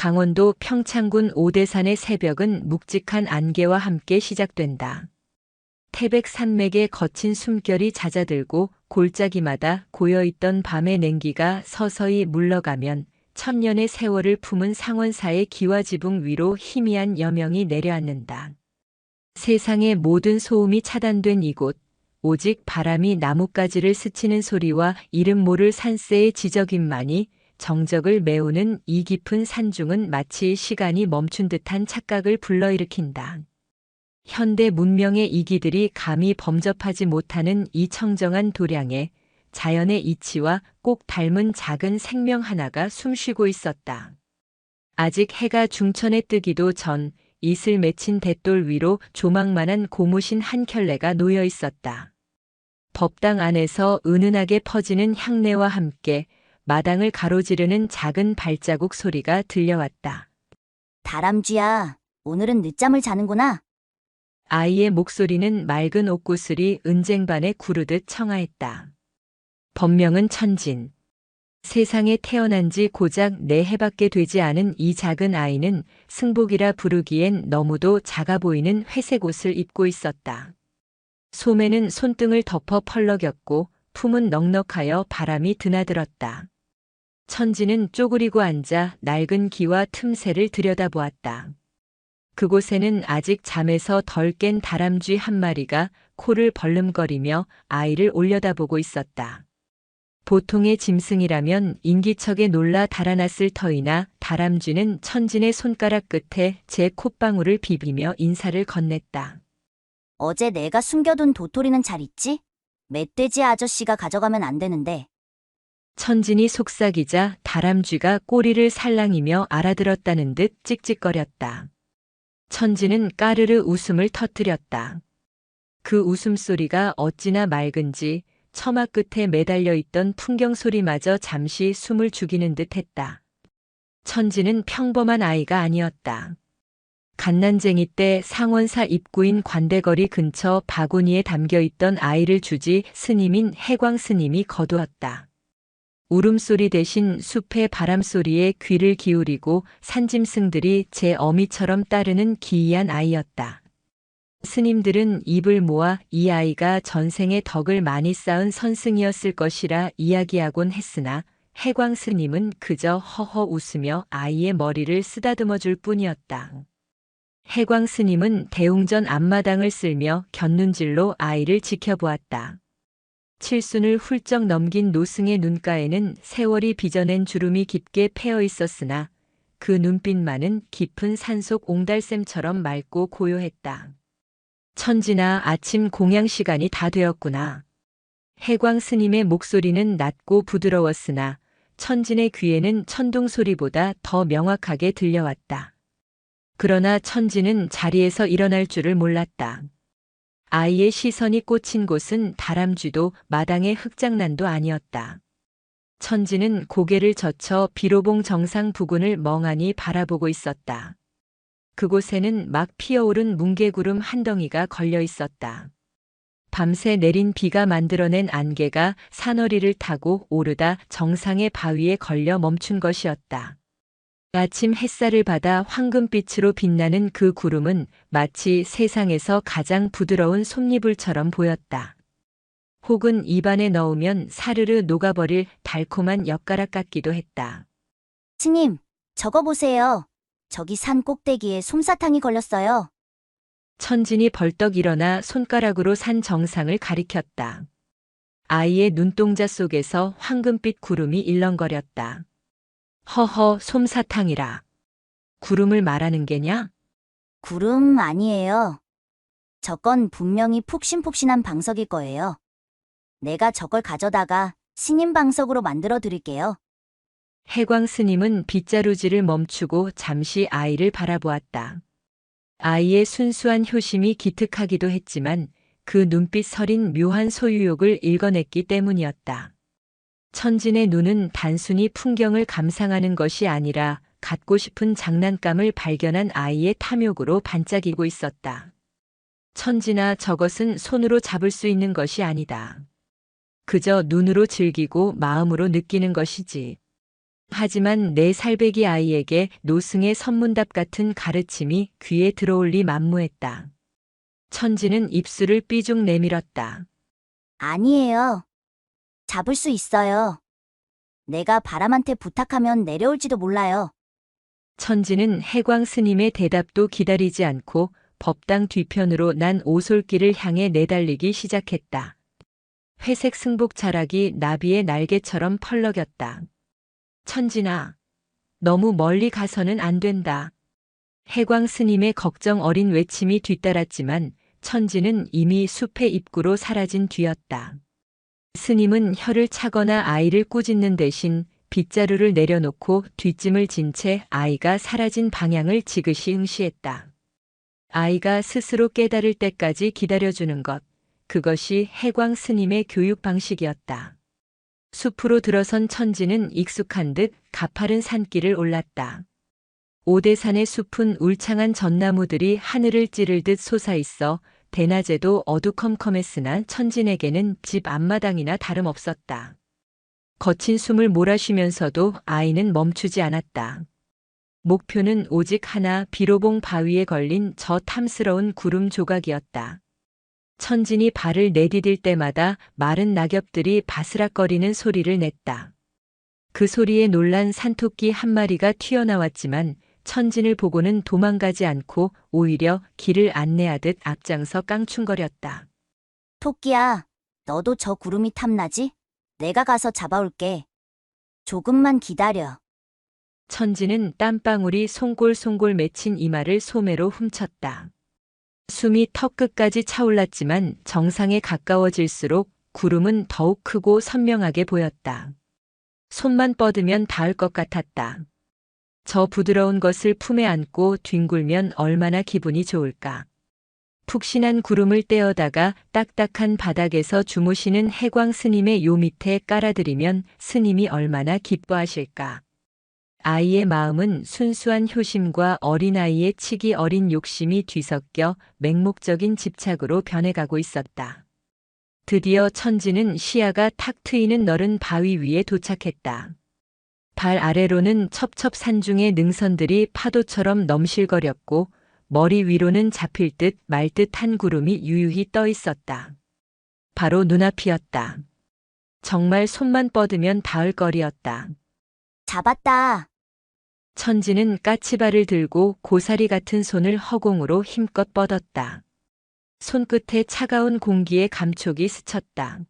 강원도 평창군 오대산의 새벽은 묵직한 안개와 함께 시작된다. 태백 산맥의 거친 숨결이 잦아들고 골짜기마다 고여있던 밤의 냉기가 서서히 물러가면 천년의 세월을 품은 상원사의 기와지붕 위로 희미한 여명이 내려앉는다. 세상의 모든 소음이 차단된 이곳, 오직 바람이 나뭇가지를 스치는 소리와 이름 모를 산새의 지저귀만이 정적을 메우는 이 깊은 산중은 마치 시간이 멈춘 듯한 착각을 불러일으킨다. 현대 문명의 이기들이 감히 범접하지 못하는 이 청정한 도량에 자연의 이치와 꼭 닮은 작은 생명 하나가 숨쉬고 있었다. 아직 해가 중천에 뜨기도 전 이슬 맺힌 돛돌 위로 조망만한 고무신 한 켤레가 놓여 있었다. 법당 안에서 은은하게 퍼지는 향내와 함께 마당을 가로지르는 작은 발자국 소리가 들려왔다. 다람쥐야, 오늘은 늦잠을 자는구나. 아이의 목소리는 맑은 옥구슬이 은쟁반에 구르듯 청아했다. 본명은 천진. 세상에 태어난 지 고작 4해밖에 되지 않은 이 작은 아이는 승복이라 부르기엔 너무도 작아 보이는 회색 옷을 입고 있었다. 소매는 손등을 덮어 펄럭였고 품은 넉넉하여 바람이 드나들었다. 천진은 쪼그리고 앉아 낡은 기와 틈새를 들여다보았다. 그곳에는 아직 잠에서 덜 깬 다람쥐 한 마리가 코를 벌름거리며 아이를 올려다보고 있었다. 보통의 짐승이라면 인기척에 놀라 달아났을 터이나 다람쥐는 천진의 손가락 끝에 제 콧방울을 비비며 인사를 건넸다. 어제 내가 숨겨둔 도토리는 잘 있지? 멧돼지 아저씨가 가져가면 안 되는데. 천진이 속삭이자 다람쥐가 꼬리를 살랑이며 알아들었다는 듯 찍찍거렸다. 천진은 까르르 웃음을 터뜨렸다. 그 웃음소리가 어찌나 맑은지 처마 끝에 매달려 있던 풍경 소리마저 잠시 숨을 죽이는 듯 했다. 천진은 평범한 아이가 아니었다. 갓난쟁이 때 상원사 입구인 관대거리 근처 바구니에 담겨있던 아이를 주지 스님인 해광 스님이 거두었다. 울음소리 대신 숲의 바람소리에 귀를 기울이고 산짐승들이 제 어미처럼 따르는 기이한 아이였다. 스님들은 입을 모아 이 아이가 전생에 덕을 많이 쌓은 선승이었을 것이라 이야기하곤 했으나 해광 스님은 그저 허허 웃으며 아이의 머리를 쓰다듬어 줄 뿐이었다. 해광 스님은 대웅전 앞마당을 쓸며 곁눈질로 아이를 지켜보았다. 칠순을 훌쩍 넘긴 노승의 눈가에는 세월이 빚어낸 주름이 깊게 패어 있었으나 그 눈빛만은 깊은 산속 옹달샘처럼 맑고 고요했다. 천진아, 아침 공양 시간이 다 되었구나. 해광 스님의 목소리는 낮고 부드러웠으나 천진의 귀에는 천둥 소리보다 더 명확하게 들려왔다. 그러나 천진은 자리에서 일어날 줄을 몰랐다. 아이의 시선이 꽂힌 곳은 다람쥐도 마당의 흙장난도 아니었다. 천진은 고개를 젖혀 비로봉 정상 부근을 멍하니 바라보고 있었다. 그곳에는 막 피어오른 뭉게구름 한 덩이가 걸려 있었다. 밤새 내린 비가 만들어낸 안개가 산허리를 타고 오르다 정상의 바위에 걸려 멈춘 것이었다. 아침 햇살을 받아 황금빛으로 빛나는 그 구름은 마치 세상에서 가장 부드러운 솜니불처럼 보였다. 혹은 입안에 넣으면 사르르 녹아버릴 달콤한 엿가락 같기도 했다. 스님, 저거 보세요. 저기 산 꼭대기에 솜사탕이 걸렸어요. 천진이 벌떡 일어나 손가락으로 산 정상을 가리켰다. 아이의 눈동자 속에서 황금빛 구름이 일렁거렸다. 허허, 솜사탕이라. 구름을 말하는 게냐? 구름 아니에요. 저건 분명히 푹신푹신한 방석일 거예요. 내가 저걸 가져다가 스님 방석으로 만들어 드릴게요. 해광 스님은 빗자루질을 멈추고 잠시 아이를 바라보았다. 아이의 순수한 효심이 기특하기도 했지만 그 눈빛 서린 묘한 소유욕을 읽어냈기 때문이었다. 천진의 눈은 단순히 풍경을 감상하는 것이 아니라 갖고 싶은 장난감을 발견한 아이의 탐욕으로 반짝이고 있었다. 천진아, 저것은 손으로 잡을 수 있는 것이 아니다. 그저 눈으로 즐기고 마음으로 느끼는 것이지. 하지만 내 살배기 아이에게 노승의 선문답 같은 가르침이 귀에 들어올 리 만무했다. 천지는 입술을 삐죽 내밀었다. 아니에요. 잡을 수 있어요. 내가 바람한테 부탁하면 내려올지도 몰라요. 천지는 해광 스님의 대답도 기다리지 않고 법당 뒤편으로 난 오솔길을 향해 내달리기 시작했다. 회색 승복 자락이 나비의 날개처럼 펄럭였다. 천진아, 너무 멀리 가서는 안 된다. 해광 스님의 걱정 어린 외침이 뒤따랐지만 천지는 이미 숲의 입구로 사라진 뒤였다. 스님은 혀를 차거나 아이를 꾸짖는 대신 빗자루를 내려놓고 뒷짐을 진 채 아이가 사라진 방향을 지그시 응시했다. 아이가 스스로 깨달을 때까지 기다려주는 것, 그것이 해광 스님의 교육 방식이었다. 숲으로 들어선 천지는 익숙한 듯 가파른 산길을 올랐다. 오대산의 숲은 울창한 전나무들이 하늘을 찌를 듯 솟아있어 대낮에도 어두컴컴했으나 천진에게는 집 앞마당이나 다름없었다. 거친 숨을 몰아쉬면서도 아이는 멈추지 않았다. 목표는 오직 하나, 비로봉 바위에 걸린 저 탐스러운 구름 조각이었다. 천진이 발을 내디딜 때마다 마른 낙엽들이 바스락거리는 소리를 냈다. 그 소리에 놀란 산토끼 한 마리가 튀어나왔지만 천진을 보고는 도망가지 않고 오히려 길을 안내하듯 앞장서 깡충거렸다. 토끼야, 너도 저 구름이 탐나지? 내가 가서 잡아올게. 조금만 기다려. 천진은 땀방울이 송골송골 맺힌 이마를 소매로 훔쳤다. 숨이 턱 끝까지 차올랐지만 정상에 가까워질수록 구름은 더욱 크고 선명하게 보였다. 손만 뻗으면 닿을 것 같았다. 저 부드러운 것을 품에 안고 뒹굴면 얼마나 기분이 좋을까. 푹신한 구름을 떼어다가 딱딱한 바닥에서 주무시는 해광 스님의 요 밑에 깔아드리면 스님이 얼마나 기뻐하실까. 아이의 마음은 순수한 효심과 어린아이의 치기 어린 욕심이 뒤섞여 맹목적인 집착으로 변해가고 있었다. 드디어 천지는 시야가 탁 트이는 너른 바위 위에 도착했다. 발 아래로는 첩첩산중의 능선들이 파도처럼 넘실거렸고 머리 위로는 잡힐 듯 말 듯한 구름이 유유히 떠 있었다. 바로 눈앞이었다. 정말 손만 뻗으면 닿을 거리였다. 잡았다. 천지는 까치발을 들고 고사리 같은 손을 허공으로 힘껏 뻗었다. 손끝에 차가운 공기의 감촉이 스쳤다.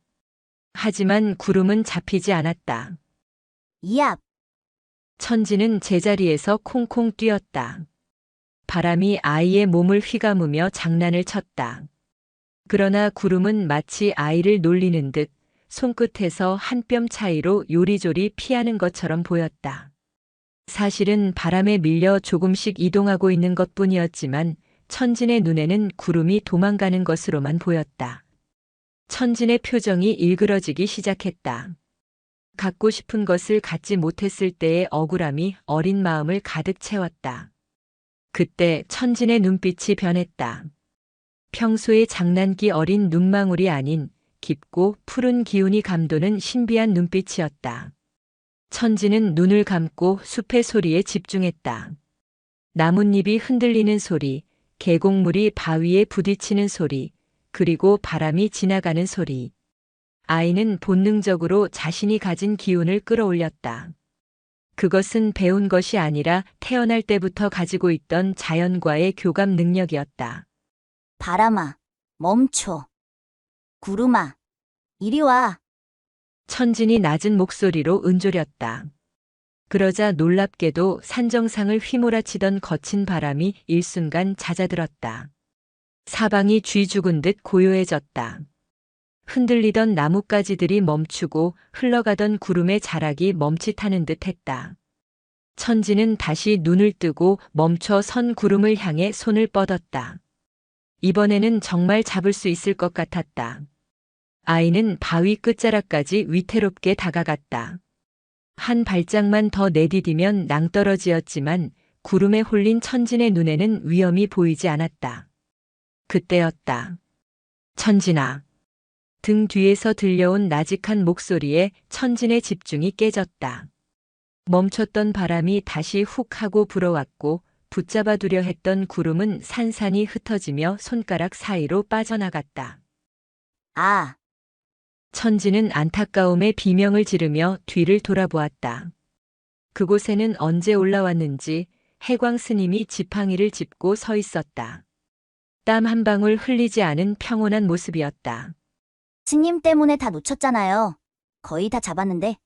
하지만 구름은 잡히지 않았다. 이압. 천지는 제자리에서 콩콩 뛰었다. 바람이 아이의 몸을 휘감으며 장난을 쳤다. 그러나 구름은 마치 아이를 놀리는 듯 손끝에서 한 뼘 차이로 요리조리 피하는 것처럼 보였다. 사실은 바람에 밀려 조금씩 이동하고 있는 것뿐이었지만 천진의 눈에는 구름이 도망가는 것으로만 보였다. 천진의 표정이 일그러지기 시작했다. 갖고 싶은 것을 갖지 못했을 때의 억울함이 어린 마음을 가득 채웠다. 그때 천진의 눈빛이 변했다. 평소의 장난기 어린 눈망울이 아닌 깊고 푸른 기운이 감도는 신비한 눈빛이었다. 천지는 눈을 감고 숲의 소리에 집중했다. 나뭇잎이 흔들리는 소리, 계곡물이 바위에 부딪히는 소리, 그리고 바람이 지나가는 소리. 아이는 본능적으로 자신이 가진 기운을 끌어올렸다. 그것은 배운 것이 아니라 태어날 때부터 가지고 있던 자연과의 교감 능력이었다. 바람아, 멈춰. 구름아, 이리 와. 천진이 낮은 목소리로 은조렸다. 그러자 놀랍게도 산정상을 휘몰아치던 거친 바람이 일순간 잦아들었다. 사방이 쥐 죽은 듯 고요해졌다. 흔들리던 나뭇가지들이 멈추고 흘러가던 구름의 자락이 멈칫하는 듯 했다. 천지는 다시 눈을 뜨고 멈춰 선 구름을 향해 손을 뻗었다. 이번에는 정말 잡을 수 있을 것 같았다. 아이는 바위 끝자락까지 위태롭게 다가갔다. 한 발짝만 더 내디디면 낭떠러지였지만 구름에 홀린 천진의 눈에는 위험이 보이지 않았다. 그때였다. 천진아. 등 뒤에서 들려온 나직한 목소리에 천진의 집중이 깨졌다. 멈췄던 바람이 다시 훅 하고 불어왔고 붙잡아두려 했던 구름은 산산이 흩어지며 손가락 사이로 빠져나갔다. 아, 천지는 안타까움에 비명을 지르며 뒤를 돌아보았다. 그곳에는 언제 올라왔는지 해광 스님이 지팡이를 짚고 서 있었다. 땀 한 방울 흘리지 않은 평온한 모습이었다. 스님 때문에 다 놓쳤잖아요. 거의 다 잡았는데.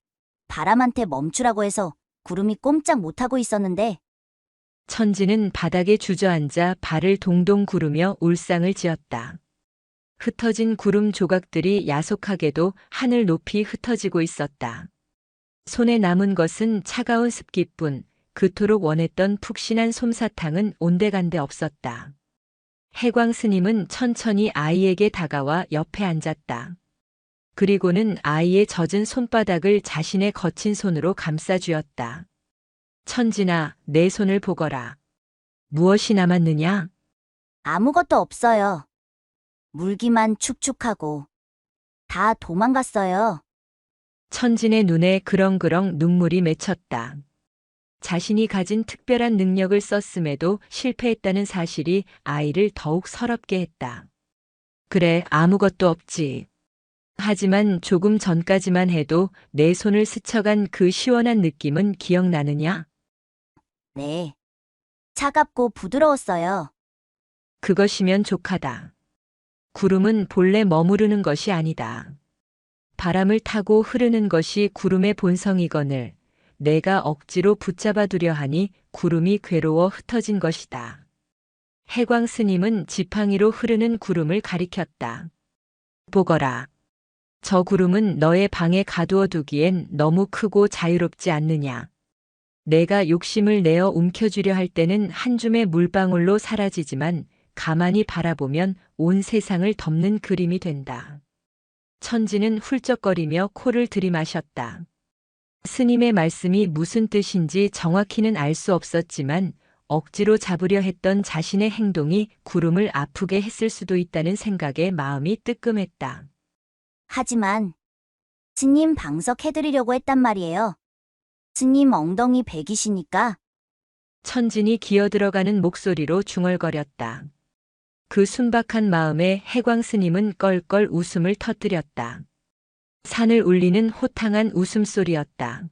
바람한테 멈추라고 해서 구름이 꼼짝 못하고 있었는데. 천지는 바닥에 주저앉아 발을 동동 구르며 울상을 지었다. 흩어진 구름 조각들이 야속하게도 하늘 높이 흩어지고 있었다. 손에 남은 것은 차가운 습기뿐 그토록 원했던 푹신한 솜사탕은 온데간데 없었다. 해광 스님은 천천히 아이에게 다가와 옆에 앉았다. 그리고는 아이의 젖은 손바닥을 자신의 거친 손으로 감싸 쥐었다. 천진아, 내 손을 보거라. 무엇이 남았느냐? 아무것도 없어요. 물기만 축축하고. 다 도망갔어요. 천진의 눈에 그렁그렁 눈물이 맺혔다. 자신이 가진 특별한 능력을 썼음에도 실패했다는 사실이 아이를 더욱 서럽게 했다. 그래, 아무것도 없지. 하지만 조금 전까지만 해도 내 손을 스쳐간 그 시원한 느낌은 기억나느냐? 네. 차갑고 부드러웠어요. 그것이면 족하다. 구름은 본래 머무르는 것이 아니다. 바람을 타고 흐르는 것이 구름의 본성이거늘 내가 억지로 붙잡아 두려 하니 구름이 괴로워 흩어진 것이다. 해광 스님은 지팡이로 흐르는 구름을 가리켰다. 보거라. 저 구름은 너의 방에 가두어 두기엔 너무 크고 자유롭지 않느냐. 내가 욕심을 내어 움켜쥐려 할 때는 한 줌의 물방울로 사라지지만 가만히 바라보면 온 세상을 덮는 그림이 된다. 천지는 훌쩍거리며 코를 들이마셨다. 스님의 말씀이 무슨 뜻인지 정확히는 알 수 없었지만 억지로 잡으려 했던 자신의 행동이 구름을 아프게 했을 수도 있다는 생각에 마음이 뜨끔했다. 하지만 스님 방석해드리려고 했단 말이에요. 스님 엉덩이 백이시니까. 천진이 기어들어가는 목소리로 중얼거렸다. 그 순박한 마음에 해광 스님은 껄껄 웃음을 터뜨렸다. 산을 울리는 호탕한 웃음소리였다.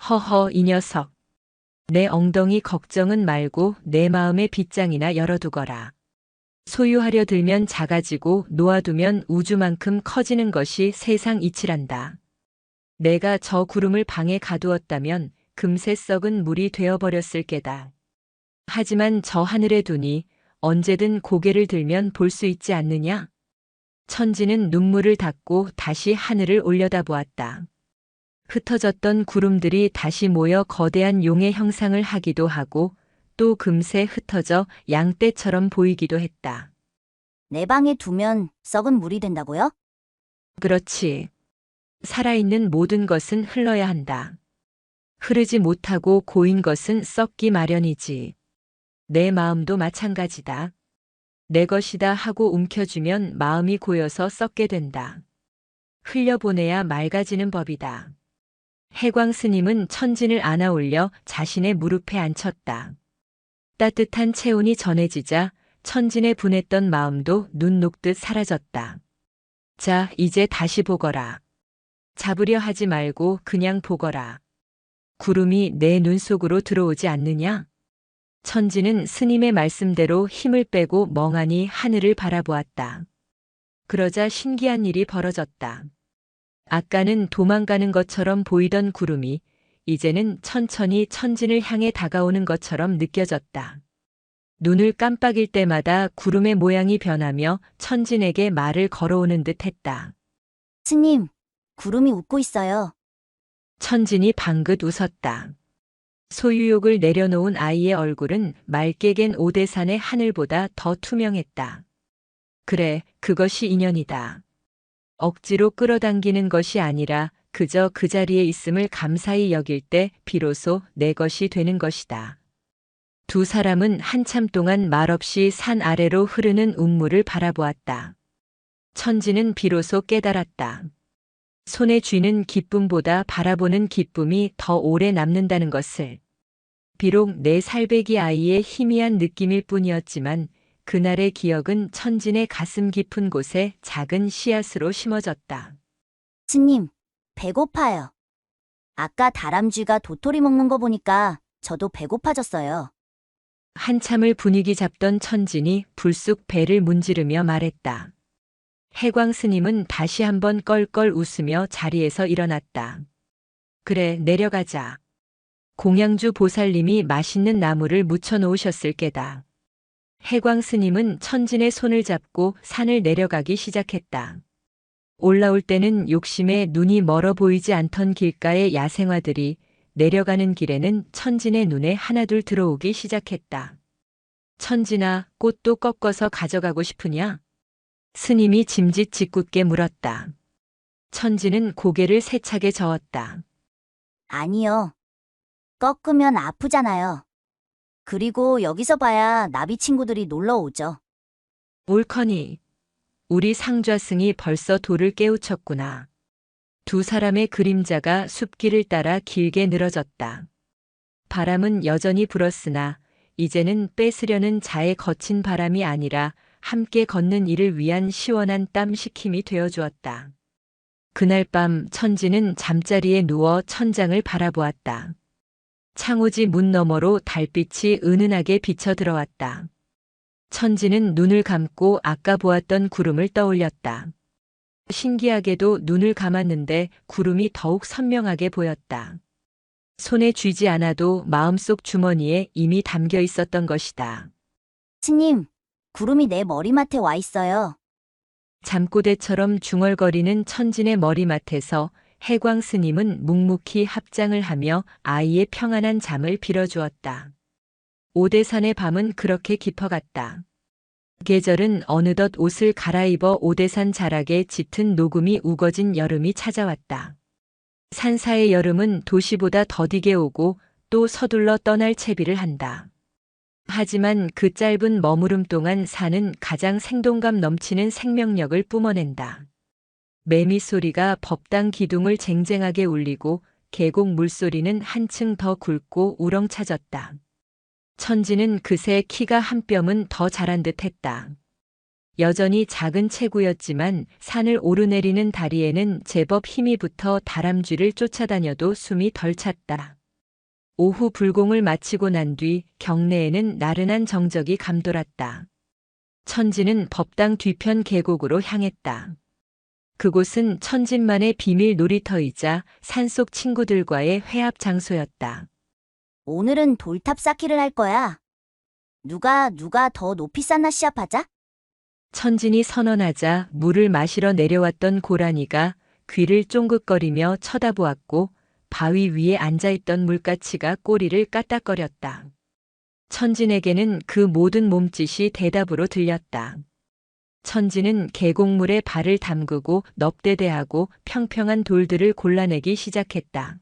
허허 이 녀석. 내 엉덩이 걱정은 말고 내 마음의 빗장이나 열어두거라. 소유하려 들면 작아지고 놓아두면 우주만큼 커지는 것이 세상 이치란다. 내가 저 구름을 방에 가두었다면 금세 썩은 물이 되어버렸을 게다. 하지만 저 하늘에 두니 언제든 고개를 들면 볼 수 있지 않느냐? 천지는 눈물을 닦고 다시 하늘을 올려다보았다. 흩어졌던 구름들이 다시 모여 거대한 용의 형상을 하기도 하고 또 금세 흩어져 양떼처럼 보이기도 했다. 내 방에 두면 썩은 물이 된다고요? 그렇지. 살아있는 모든 것은 흘러야 한다. 흐르지 못하고 고인 것은 썩기 마련이지. 내 마음도 마찬가지다. 내 것이다 하고 움켜쥐면 마음이 고여서 썩게 된다. 흘려보내야 맑아지는 법이다. 해광 스님은 천진을 안아 올려 자신의 무릎에 앉혔다. 따뜻한 체온이 전해지자 천진의 분했던 마음도 눈 녹듯 사라졌다. 자, 이제 다시 보거라. 잡으려 하지 말고 그냥 보거라. 구름이 내 눈 속으로 들어오지 않느냐? 천지는 스님의 말씀대로 힘을 빼고 멍하니 하늘을 바라보았다. 그러자 신기한 일이 벌어졌다. 아까는 도망가는 것처럼 보이던 구름이 이제는 천천히 천진을 향해 다가오는 것처럼 느껴졌다. 눈을 깜빡일 때마다 구름의 모양이 변하며 천진에게 말을 걸어오는 듯 했다. 스님, 구름이 웃고 있어요. 천진이 방긋 웃었다. 소유욕을 내려놓은 아이의 얼굴은 맑게 갠 오대산의 하늘보다 더 투명했다. 그래, 그것이 인연이다. 억지로 끌어당기는 것이 아니라 그저 그 자리에 있음을 감사히 여길 때 비로소 내 것이 되는 것이다. 두 사람은 한참 동안 말없이 산 아래로 흐르는 운물을 바라보았다. 천지는 비로소 깨달았다. 손에 쥐는 기쁨보다 바라보는 기쁨이 더 오래 남는다는 것을. 비록 내 살배기 아이의 희미한 느낌일 뿐이었지만 그날의 기억은 천진의 가슴 깊은 곳에 작은 씨앗으로 심어졌다. 스님, 배고파요. 아까 다람쥐가 도토리 먹는 거 보니까 저도 배고파졌어요. 한참을 분위기 잡던 천진이 불쑥 배를 문지르며 말했다. 해광 스님은 다시 한번 껄껄 웃으며 자리에서 일어났다. 그래, 내려가자. 공양주 보살님이 맛있는 나물을 무쳐 놓으셨을 게다. 해광 스님은 천진의 손을 잡고 산을 내려가기 시작했다. 올라올 때는 욕심에 눈이 멀어 보이지 않던 길가의 야생화들이 내려가는 길에는 천진의 눈에 하나둘 들어오기 시작했다. 천진아, 꽃도 꺾어서 가져가고 싶으냐? 스님이 짐짓 짓궂게 물었다. 천진은 고개를 세차게 저었다. 아니요. 꺾으면 아프잖아요. 그리고 여기서 봐야 나비 친구들이 놀러 오죠. 옳거니. 우리 상좌승이 벌써 돌을 깨우쳤구나. 두 사람의 그림자가 숲길을 따라 길게 늘어졌다. 바람은 여전히 불었으나 이제는 뺏으려는 자의 거친 바람이 아니라 함께 걷는 이를 위한 시원한 땀 식힘이 되어주었다. 그날 밤 천진은 잠자리에 누워 천장을 바라보았다. 창호지 문 너머로 달빛이 은은하게 비쳐 들어왔다. 천진은 눈을 감고 아까 보았던 구름을 떠올렸다. 신기하게도 눈을 감았는데 구름이 더욱 선명하게 보였다. 손에 쥐지 않아도 마음속 주머니에 이미 담겨 있었던 것이다. 스님, 구름이 내 머리맡에 와 있어요. 잠꼬대처럼 중얼거리는 천진의 머리맡에서 해광 스님은 묵묵히 합장을 하며 아이의 평안한 잠을 빌어주었다. 오대산의 밤은 그렇게 깊어갔다. 계절은 어느덧 옷을 갈아입어 오대산 자락에 짙은 녹음이 우거진 여름이 찾아왔다. 산사의 여름은 도시보다 더디게 오고 또 서둘러 떠날 채비를 한다. 하지만 그 짧은 머무름 동안 산은 가장 생동감 넘치는 생명력을 뿜어낸다. 매미 소리가 법당 기둥을 쟁쟁하게 울리고 계곡 물소리는 한층 더 굵고 우렁차졌다. 천진은 그새 키가 한 뼘은 더 자란 듯했다. 여전히 작은 체구였지만 산을 오르내리는 다리에는 제법 힘이 붙어 다람쥐를 쫓아다녀도 숨이 덜 찼다. 오후 불공을 마치고 난 뒤 경내에는 나른한 정적이 감돌았다. 천진은 법당 뒤편 계곡으로 향했다. 그곳은 천진만의 비밀 놀이터이자 산속 친구들과의 회합 장소였다. 오늘은 돌탑 쌓기를 할 거야. 누가 더 높이 쌓나 시합하자? 천진이 선언하자 물을 마시러 내려왔던 고라니가 귀를 쫑긋거리며 쳐다보았고 바위 위에 앉아있던 물가치가 꼬리를 까딱거렸다. 천진에게는 그 모든 몸짓이 대답으로 들렸다. 천진은 계곡물에 발을 담그고 넙대대하고 평평한 돌들을 골라내기 시작했다.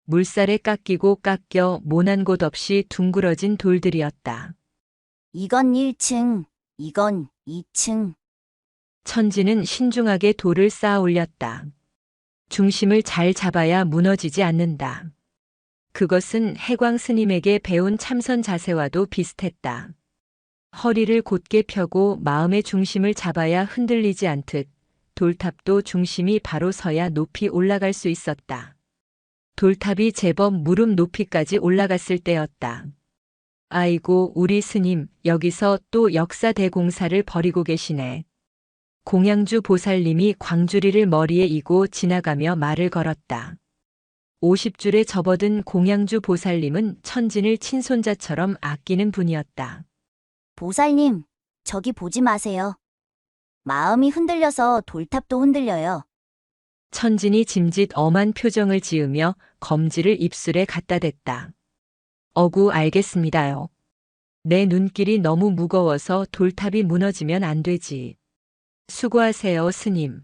물살에 깎이고 깎여 모난 곳 없이 둥그러진 돌들이었다. 이건 1층, 이건 2층. 천진은 신중하게 돌을 쌓아 올렸다. 중심을 잘 잡아야 무너지지 않는다. 그것은 해광 스님에게 배운 참선 자세와도 비슷했다. 허리를 곧게 펴고 마음의 중심을 잡아야 흔들리지 않듯 돌탑도 중심이 바로 서야 높이 올라갈 수 있었다. 돌탑이 제법 무릎 높이까지 올라갔을 때였다. 아이고, 우리 스님, 여기서 또 역사 대공사를 벌이고 계시네. 공양주 보살님이 광주리를 머리에 이고 지나가며 말을 걸었다. 50줄에 접어든 공양주 보살님은 천진을 친손자처럼 아끼는 분이었다. 보살님, 저기 보지 마세요. 마음이 흔들려서 돌탑도 흔들려요. 천진이 짐짓 엄한 표정을 지으며 검지를 입술에 갖다 댔다. 어구, 알겠습니다요. 내 눈길이 너무 무거워서 돌탑이 무너지면 안 되지. 수고하세요, 스님.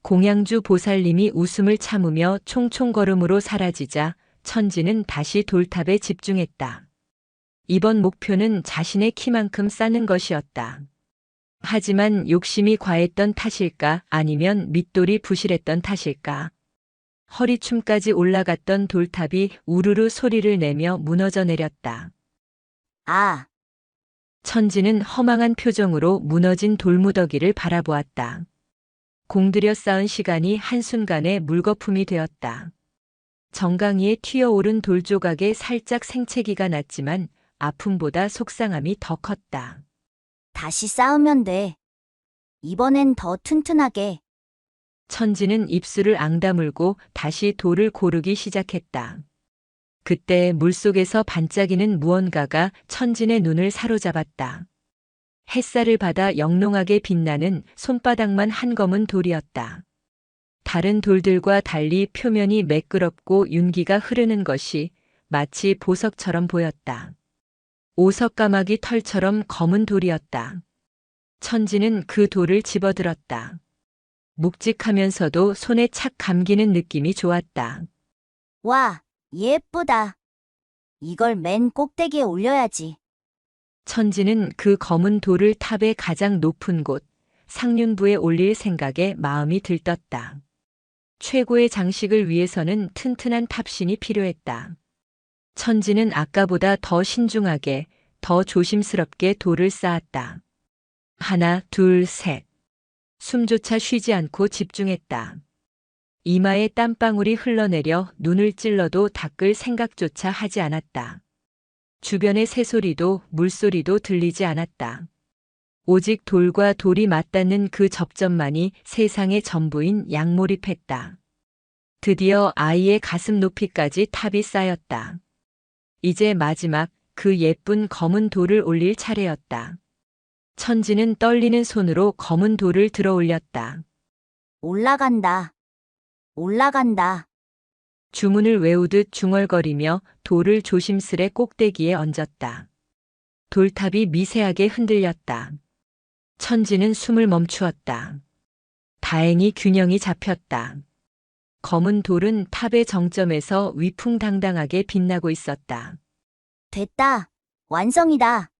공양주 보살님이 웃음을 참으며 총총걸음으로 사라지자 천진은 다시 돌탑에 집중했다. 이번 목표는 자신의 키만큼 쌓는 것이었다. 하지만 욕심이 과했던 탓일까 아니면 밑돌이 부실했던 탓일까. 허리춤까지 올라갔던 돌탑이 우르르 소리를 내며 무너져 내렸다. 아, 천지는 허망한 표정으로 무너진 돌무더기를 바라보았다. 공들여 쌓은 시간이 한순간에 물거품이 되었다. 정강이에 튀어오른 돌조각에 살짝 생채기가 났지만 아픔보다 속상함이 더 컸다. 다시 쌓으면 돼. 이번엔 더 튼튼하게. 천지는 입술을 앙다물고 다시 돌을 고르기 시작했다. 그때 물속에서 반짝이는 무언가가 천진의 눈을 사로잡았다. 햇살을 받아 영롱하게 빛나는 손바닥만 한 검은 돌이었다. 다른 돌들과 달리 표면이 매끄럽고 윤기가 흐르는 것이 마치 보석처럼 보였다. 오석가마귀 털처럼 검은 돌이었다. 천지는 그 돌을 집어들었다. 묵직하면서도 손에 착 감기는 느낌이 좋았다. 와, 예쁘다. 이걸 맨 꼭대기에 올려야지. 천지는 그 검은 돌을 탑의 가장 높은 곳, 상륜부에 올릴 생각에 마음이 들떴다. 최고의 장식을 위해서는 튼튼한 탑신이 필요했다. 천지는 아까보다 더 신중하게, 더 조심스럽게 돌을 쌓았다. 하나, 둘, 셋. 숨조차 쉬지 않고 집중했다. 이마에 땀방울이 흘러내려 눈을 찔러도 닦을 생각조차 하지 않았다. 주변의 새소리도 물소리도 들리지 않았다. 오직 돌과 돌이 맞닿는 그 접점만이 세상의 전부인 양몰입했다. 드디어 아이의 가슴 높이까지 탑이 쌓였다. 이제 마지막 그 예쁜 검은 돌을 올릴 차례였다. 천지는 떨리는 손으로 검은 돌을 들어 올렸다. 올라간다. 올라간다. 주문을 외우듯 중얼거리며 돌을 조심스레 꼭대기에 얹었다. 돌탑이 미세하게 흔들렸다. 천지는 숨을 멈추었다. 다행히 균형이 잡혔다. 검은 돌은 탑의 정점에서 위풍당당하게 빛나고 있었다. 됐다. 완성이다.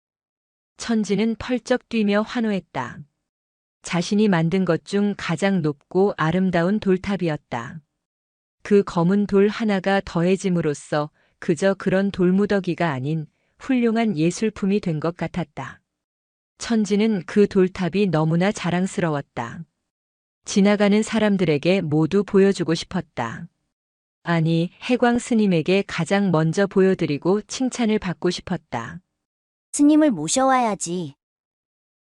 천지는 펄쩍 뛰며 환호했다. 자신이 만든 것 중 가장 높고 아름다운 돌탑이었다. 그 검은 돌 하나가 더해짐으로써 그저 그런 돌무더기가 아닌 훌륭한 예술품이 된 것 같았다. 천지는 그 돌탑이 너무나 자랑스러웠다. 지나가는 사람들에게 모두 보여주고 싶었다. 아니, 해광 스님에게 가장 먼저 보여드리고 칭찬을 받고 싶었다. 스님을 모셔와야지.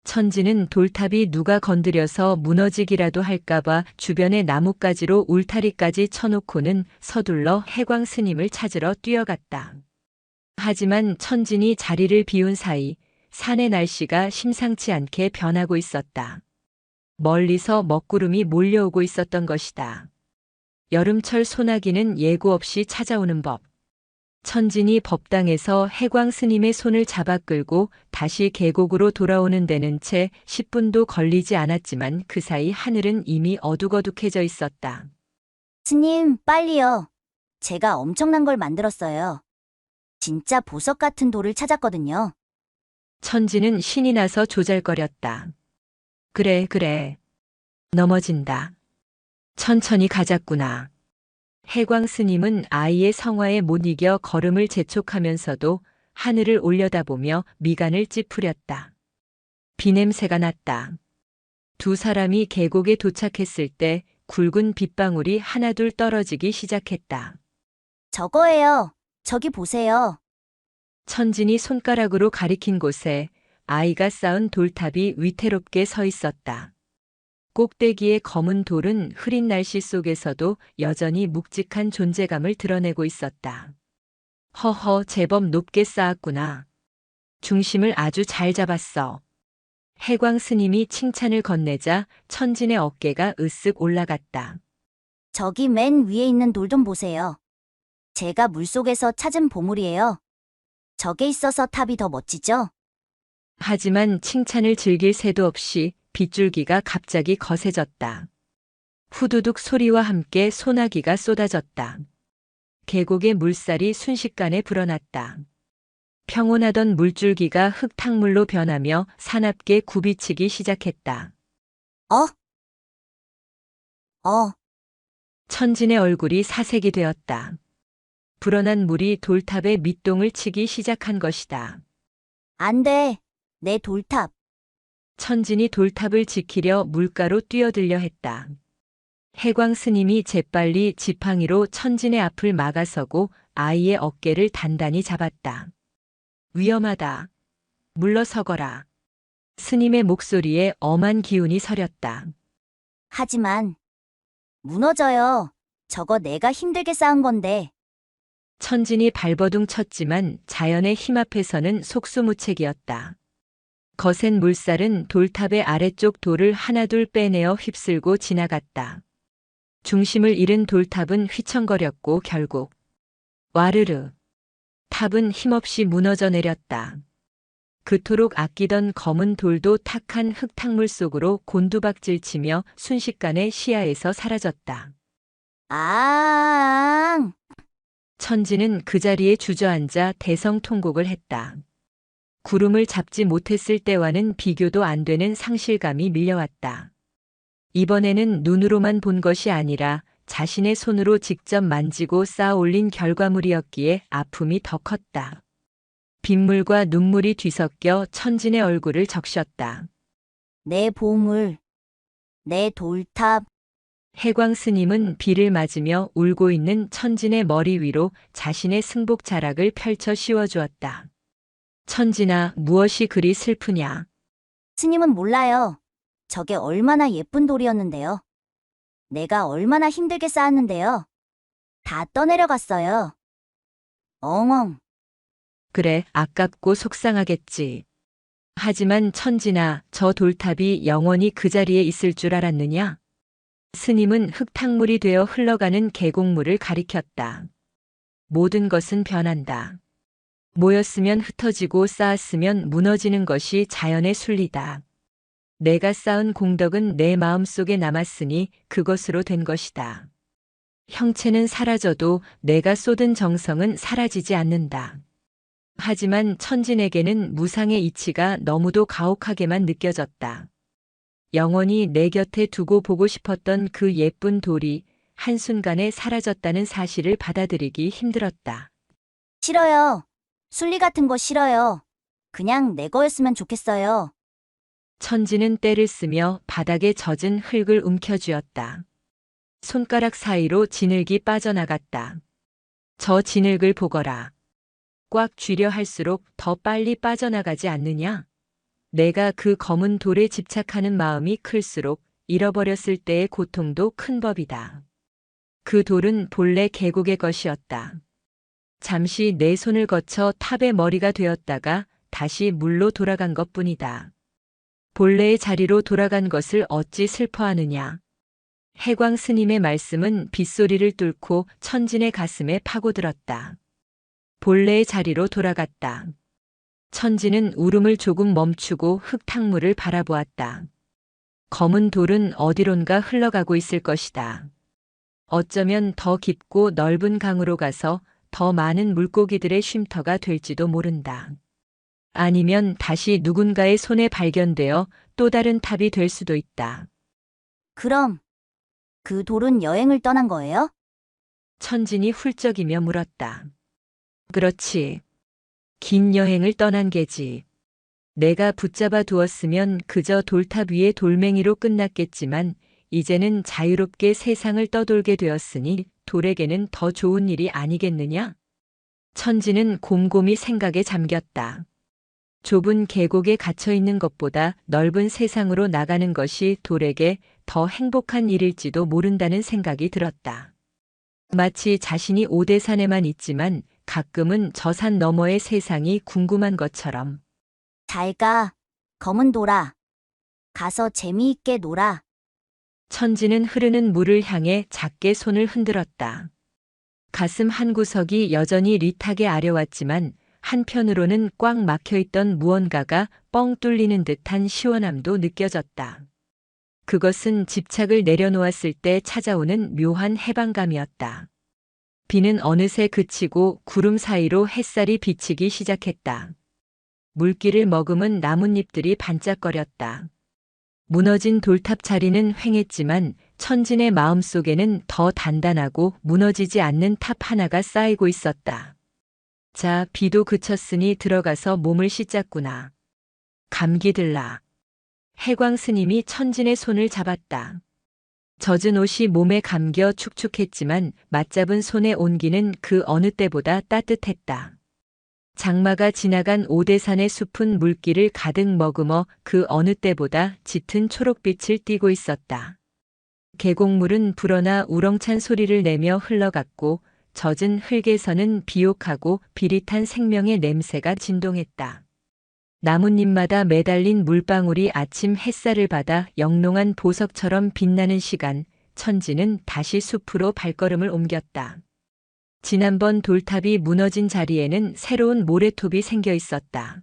천지는 돌탑이 누가 건드려서 무너지기라도 할까봐 주변에 나뭇가지로 울타리까지 쳐놓고는 서둘러 해광 스님을 찾으러 뛰어갔다. 하지만 천진이 자리를 비운 사이 산의 날씨가 심상치 않게 변하고 있었다. 멀리서 먹구름이 몰려오고 있었던 것이다. 여름철 소나기는 예고 없이 찾아오는 법. 천진이 법당에서 해광 스님의 손을 잡아 끌고 다시 계곡으로 돌아오는 데는 채 10분도 걸리지 않았지만 그 사이 하늘은 이미 어둑어둑해져 있었다. 스님, 빨리요. 제가 엄청난 걸 만들었어요. 진짜 보석 같은 돌을 찾았거든요. 천지는 신이 나서 조잘거렸다. 그래, 그래. 넘어진다. 천천히 가자꾸나. 해광 스님은 아이의 성화에 못 이겨 걸음을 재촉하면서도 하늘을 올려다보며 미간을 찌푸렸다. 비냄새가 났다. 두 사람이 계곡에 도착했을 때 굵은 빗방울이 하나둘 떨어지기 시작했다. 저거예요. 저기 보세요. 천진이 손가락으로 가리킨 곳에 아이가 쌓은 돌탑이 위태롭게 서 있었다. 꼭대기의 검은 돌은 흐린 날씨 속에서도 여전히 묵직한 존재감을 드러내고 있었다. 허허, 제법 높게 쌓았구나. 중심을 아주 잘 잡았어. 해광 스님이 칭찬을 건네자 천진의 어깨가 으쓱 올라갔다. 저기 맨 위에 있는 돌 좀 보세요. 제가 물속에서 찾은 보물이에요. 저게 있어서 탑이 더 멋지죠? 하지만 칭찬을 즐길 새도 없이 빗줄기가 갑자기 거세졌다. 후두둑 소리와 함께 소나기가 쏟아졌다. 계곡의 물살이 순식간에 불어났다. 평온하던 물줄기가 흙탕물로 변하며 사납게 굽이치기 시작했다. 어? 어, 천진의 얼굴이 사색이 되었다. 불어난 물이 돌탑의 밑동을 치기 시작한 것이다. 안 돼. 내 돌탑. 천진이 돌탑을 지키려 물가로 뛰어들려 했다. 해광 스님이 재빨리 지팡이로 천진의 앞을 막아서고 아이의 어깨를 단단히 잡았다. 위험하다. 물러서거라. 스님의 목소리에 엄한 기운이 서렸다. 하지만 무너져요. 저거 내가 힘들게 쌓은 건데. 천진이 발버둥 쳤지만 자연의 힘 앞에서는 속수무책이었다. 거센 물살은 돌탑의 아래쪽 돌을 하나둘 빼내어 휩쓸고 지나갔다. 중심을 잃은 돌탑은 휘청거렸고 결국 와르르. 탑은 힘없이 무너져 내렸다. 그토록 아끼던 검은 돌도 탁한 흙탕물 속으로 곤두박질치며 순식간에 시야에서 사라졌다. 아, 천지는 그 자리에 주저앉아 대성통곡을 했다. 구름을 잡지 못했을 때와는 비교도 안 되는 상실감이 밀려왔다. 이번에는 눈으로만 본 것이 아니라 자신의 손으로 직접 만지고 쌓아 올린 결과물이었기에 아픔이 더 컸다. 빗물과 눈물이 뒤섞여 천진의 얼굴을 적셨다. 내 보물. 내 돌탑. 해광 스님은 비를 맞으며 울고 있는 천진의 머리 위로 자신의 승복 자락을 펼쳐 씌워주었다. 천진아, 무엇이 그리 슬프냐? 스님은 몰라요. 저게 얼마나 예쁜 돌이었는데요. 내가 얼마나 힘들게 쌓았는데요. 다 떠내려갔어요. 엉엉. 그래, 아깝고 속상하겠지. 하지만 천진아, 저 돌탑이 영원히 그 자리에 있을 줄 알았느냐? 스님은 흙탕물이 되어 흘러가는 계곡물을 가리켰다. 모든 것은 변한다. 모였으면 흩어지고 쌓았으면 무너지는 것이 자연의 순리다. 내가 쌓은 공덕은 내 마음속에 남았으니 그것으로 된 것이다. 형체는 사라져도 내가 쏟은 정성은 사라지지 않는다. 하지만 천진에게는 무상의 이치가 너무도 가혹하게만 느껴졌다. 영원히 내 곁에 두고 보고 싶었던 그 예쁜 돌이 한순간에 사라졌다는 사실을 받아들이기 힘들었다. 싫어요. 순리 같은 거 싫어요. 그냥 내 거였으면 좋겠어요. 천진은 때를 쓰며 바닥에 젖은 흙을 움켜쥐었다. 손가락 사이로 진흙이 빠져나갔다. 저 진흙을 보거라. 꽉 쥐려 할수록 더 빨리 빠져나가지 않느냐? 내가 그 검은 돌에 집착하는 마음이 클수록 잃어버렸을 때의 고통도 큰 법이다. 그 돌은 본래 계곡의 것이었다. 잠시 내 손을 거쳐 탑의 머리가 되었다가 다시 물로 돌아간 것뿐이다. 본래의 자리로 돌아간 것을 어찌 슬퍼하느냐. 해광 스님의 말씀은 빗소리를 뚫고 천진의 가슴에 파고들었다. 본래의 자리로 돌아갔다. 천진은 울음을 조금 멈추고 흙탕물을 바라보았다. 검은 돌은 어디론가 흘러가고 있을 것이다. 어쩌면 더 깊고 넓은 강으로 가서 더 많은 물고기들의 쉼터가 될지도 모른다. 아니면 다시 누군가의 손에 발견되어 또 다른 탑이 될 수도 있다. 그럼 그 돌은 여행을 떠난 거예요? 천진이 훌쩍이며 물었다. 그렇지. 긴 여행을 떠난 게지. 내가 붙잡아 두었으면 그저 돌탑 위의 돌멩이로 끝났겠지만 이제는 자유롭게 세상을 떠돌게 되었으니 돌에게는 더 좋은 일이 아니겠느냐? 천진은 곰곰이 생각에 잠겼다. 좁은 계곡에 갇혀 있는 것보다 넓은 세상으로 나가는 것이 돌에게 더 행복한 일일지도 모른다는 생각이 들었다. 마치 자신이 오대산에만 있지만 가끔은 저 산 너머의 세상이 궁금한 것처럼. 잘 가. 검은 돌아. 가서 재미있게 놀아. 천지는 흐르는 물을 향해 작게 손을 흔들었다. 가슴 한구석이 여전히 리타게 아려왔지만 한편으로는 꽉 막혀있던 무언가가 뻥 뚫리는 듯한 시원함도 느껴졌다. 그것은 집착을 내려놓았을 때 찾아오는 묘한 해방감이었다. 비는 어느새 그치고 구름 사이로 햇살이 비치기 시작했다. 물기를 머금은 나뭇잎들이 반짝거렸다. 무너진 돌탑 자리는 휑했지만 천진의 마음속에는 더 단단하고 무너지지 않는 탑 하나가 쌓이고 있었다. 자, 비도 그쳤으니 들어가서 몸을 씻자꾸나. 감기 들라. 해광 스님이 천진의 손을 잡았다. 젖은 옷이 몸에 감겨 축축했지만 맞잡은 손의 온기는 그 어느 때보다 따뜻했다. 장마가 지나간 오대산의 숲은 물기를 가득 머금어 그 어느 때보다 짙은 초록빛을 띠고 있었다. 계곡물은 불어나 우렁찬 소리를 내며 흘러갔고 젖은 흙에서는 비옥하고 비릿한 생명의 냄새가 진동했다. 나뭇잎마다 매달린 물방울이 아침 햇살을 받아 영롱한 보석처럼 빛나는 시간, 천지는 다시 숲으로 발걸음을 옮겼다. 지난번 돌탑이 무너진 자리에는 새로운 모래톱이 생겨 있었다.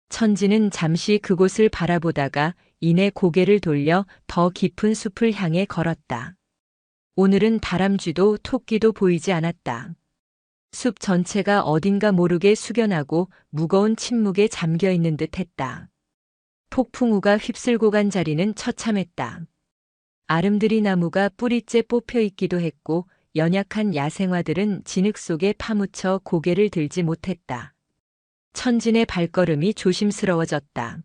천지는 잠시 그곳을 바라보다가 이내 고개를 돌려 더 깊은 숲을 향해 걸었다. 오늘은 다람쥐도 토끼도 보이지 않았다. 숲 전체가 어딘가 모르게 숙연하고 무거운 침묵에 잠겨 있는 듯 했다. 폭풍우가 휩쓸고 간 자리는 처참했다. 아름드리 나무가 뿌리째 뽑혀 있기도 했고 연약한 야생화들은 진흙 속에 파묻혀 고개를 들지 못했다. 천진의 발걸음이 조심스러워졌다.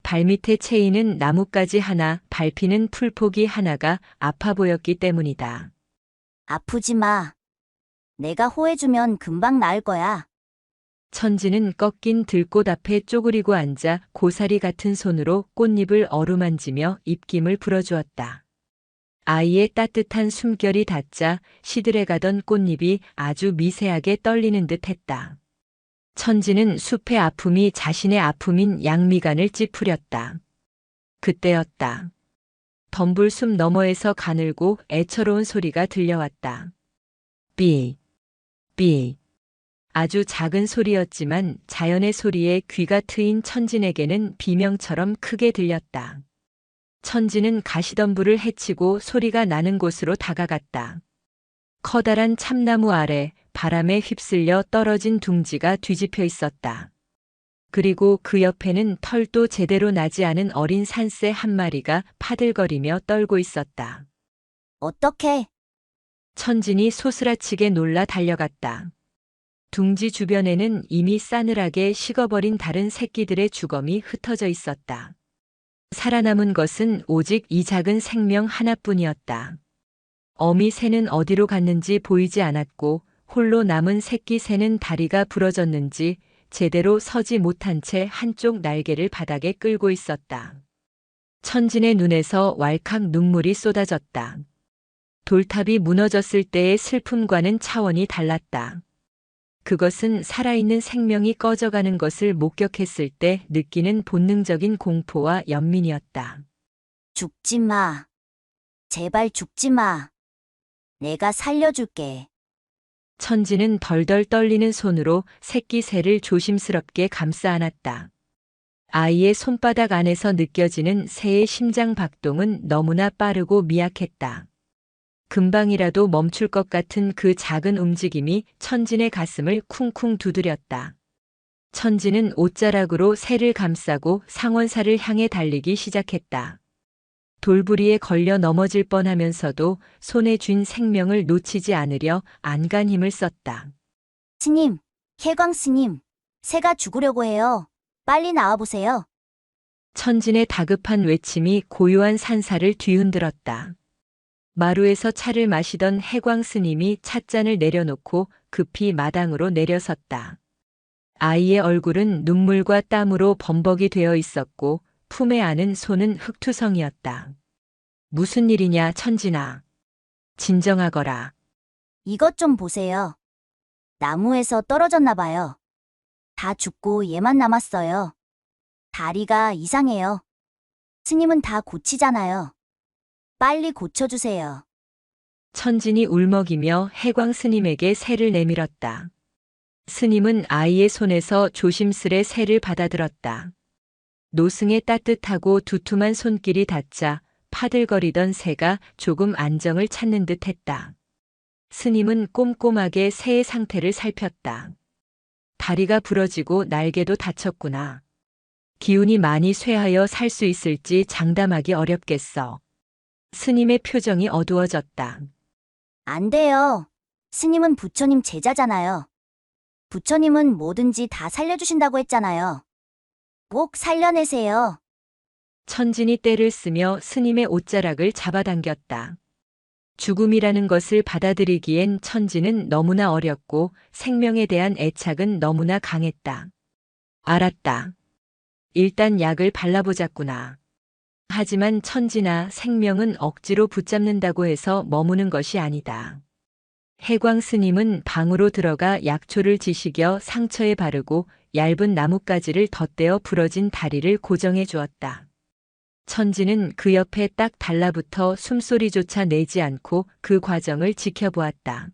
발밑에 채이는 나뭇가지 하나, 밟히는 풀포기 하나가 아파 보였기 때문이다. 아프지 마. 내가 호해주면 금방 나을 거야. 천지는 꺾인 들꽃 앞에 쪼그리고 앉아 고사리 같은 손으로 꽃잎을 어루만지며 입김을 불어주었다. 아이의 따뜻한 숨결이 닿자 시들해가던 꽃잎이 아주 미세하게 떨리는 듯 했다. 천지는 숲의 아픔이 자신의 아픔인 양미간을 찌푸렸다. 그때였다. 덤불숲 너머에서 가늘고 애처로운 소리가 들려왔다. 삐, 삐. 아주 작은 소리였지만 자연의 소리에 귀가 트인 천진에게는 비명처럼 크게 들렸다. 천진은 가시덤불을 헤치고 소리가 나는 곳으로 다가갔다. 커다란 참나무 아래 바람에 휩쓸려 떨어진 둥지가 뒤집혀 있었다. 그리고 그 옆에는 털도 제대로 나지 않은 어린 산새 한 마리가 파들거리며 떨고 있었다. 어떡해? 천진이 소스라치게 놀라 달려갔다. 둥지 주변에는 이미 싸늘하게 식어버린 다른 새끼들의 주검이 흩어져 있었다. 살아남은 것은 오직 이 작은 생명 하나뿐이었다. 어미 새는 어디로 갔는지 보이지 않았고 홀로 남은 새끼 새는 다리가 부러졌는지 제대로 서지 못한 채 한쪽 날개를 바닥에 끌고 있었다. 천진의 눈에서 왈칵 눈물이 쏟아졌다. 돌탑이 무너졌을 때의 슬픔과는 차원이 달랐다. 그것은 살아있는 생명이 꺼져가는 것을 목격했을 때 느끼는 본능적인 공포와 연민이었다. 죽지 마. 제발 죽지 마. 내가 살려줄게. 천지는 덜덜 떨리는 손으로 새끼 새를 조심스럽게 감싸 안았다. 아이의 손바닥 안에서 느껴지는 새의 심장 박동은 너무나 빠르고 미약했다. 금방이라도 멈출 것 같은 그 작은 움직임이 천진의 가슴을 쿵쿵 두드렸다. 천진은 옷자락으로 새를 감싸고 상원사를 향해 달리기 시작했다. 돌부리에 걸려 넘어질 뻔하면서도 손에 쥔 생명을 놓치지 않으려 안간 힘을 썼다. 스님, 해광 스님, 새가 죽으려고 해요. 빨리 나와보세요. 천진의 다급한 외침이 고요한 산사를 뒤흔들었다. 마루에서 차를 마시던 해광 스님이 찻잔을 내려놓고 급히 마당으로 내려섰다. 아이의 얼굴은 눈물과 땀으로 범벅이 되어 있었고 품에 안은 손은 흙투성이었다. 무슨 일이냐, 천진아. 진정하거라. 이것 좀 보세요. 나무에서 떨어졌나 봐요. 다 죽고 얘만 남았어요. 다리가 이상해요. 스님은 다 고치잖아요. 빨리 고쳐주세요. 천진이 울먹이며 해광 스님에게 새를 내밀었다. 스님은 아이의 손에서 조심스레 새를 받아들었다. 노승의 따뜻하고 두툼한 손길이 닿자 파들거리던 새가 조금 안정을 찾는 듯 했다. 스님은 꼼꼼하게 새의 상태를 살폈다. 다리가 부러지고 날개도 다쳤구나. 기운이 많이 쇠하여 살 수 있을지 장담하기 어렵겠어. 스님의 표정이 어두워졌다. 안 돼요. 스님은 부처님 제자잖아요. 부처님은 뭐든지 다 살려주신다고 했잖아요. 꼭 살려내세요. 천진이 떼를 쓰며 스님의 옷자락을 잡아당겼다. 죽음이라는 것을 받아들이기엔 천진은 너무나 어렸고 생명에 대한 애착은 너무나 강했다. 알았다. 일단 약을 발라보자꾸나. 하지만 천진아, 생명은 억지로 붙잡는다고 해서 머무는 것이 아니다. 해광 스님은 방으로 들어가 약초를 지식여 상처에 바르고 얇은 나뭇가지를 덧대어 부러진 다리를 고정해 주었다. 천진은 그 옆에 딱 달라붙어 숨소리조차 내지 않고 그 과정을 지켜보았다.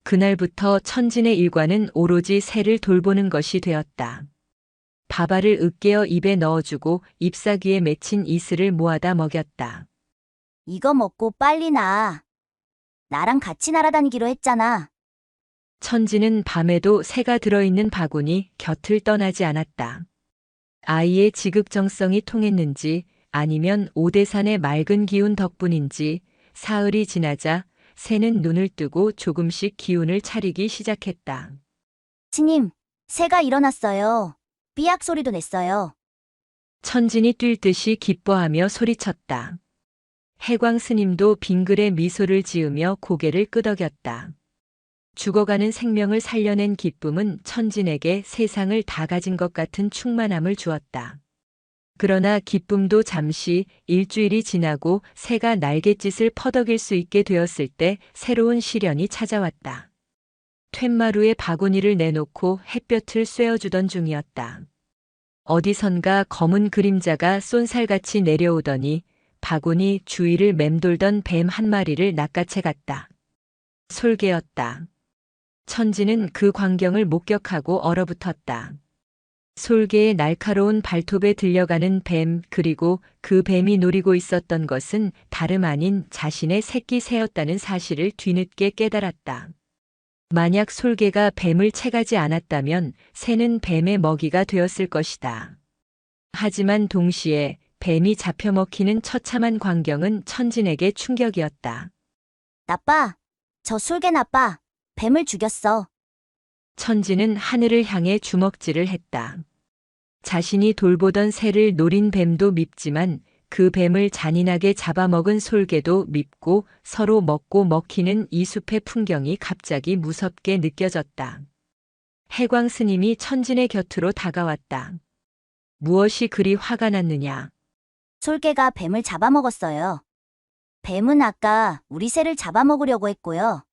그날부터 천진의 일과는 오로지 새를 돌보는 것이 되었다. 밥알을 으깨어 입에 넣어주고 잎사귀에 맺힌 이슬을 모아다 먹였다. 이거 먹고 빨리 나. 나랑 같이 날아다니기로 했잖아. 천진은 밤에도 새가 들어있는 바구니 곁을 떠나지 않았다. 아이의 지극정성이 통했는지 아니면 오대산의 맑은 기운 덕분인지 사흘이 지나자 새는 눈을 뜨고 조금씩 기운을 차리기 시작했다. 스님, 새가 일어났어요. 삐약 소리도 냈어요. 천진이 뛸 듯이 기뻐하며 소리쳤다. 해광 스님도 빙글에 미소를 지으며 고개를 끄덕였다. 죽어가는 생명을 살려낸 기쁨은 천진에게 세상을 다 가진 것 같은 충만함을 주었다. 그러나 기쁨도 잠시 일주일이 지나고 새가 날갯짓을 퍼덕일 수 있게 되었을 때 새로운 시련이 찾아왔다. 툇마루에 바구니를 내놓고 햇볕을 쐬어주던 중이었다. 어디선가 검은 그림자가 쏜살같이 내려오더니 바구니 주위를 맴돌던 뱀 한 마리를 낚아채 갔다. 솔개였다. 천진은 그 광경을 목격하고 얼어붙었다. 솔개의 날카로운 발톱에 들려가는 뱀, 그리고 그 뱀이 노리고 있었던 것은 다름 아닌 자신의 새끼 새였다는 사실을 뒤늦게 깨달았다. 만약 솔개가 뱀을 채가지 않았다면 새는 뱀의 먹이가 되었을 것이다. 하지만 동시에 뱀이 잡혀먹히는 처참한 광경은 천진에게 충격이었다. 나빠. 저 솔개 나빠. 뱀을 죽였어. 천진은 하늘을 향해 주먹질을 했다. 자신이 돌보던 새를 노린 뱀도 밉지만 그 뱀을 잔인하게 잡아먹은 솔개도 밉고 서로 먹고 먹히는 이 숲의 풍경이 갑자기 무섭게 느껴졌다. 해광 스님이 천진의 곁으로 다가왔다. 무엇이 그리 화가 났느냐? 솔개가 뱀을 잡아먹었어요. 뱀은 아까 우리 새를 잡아먹으려고 했고요.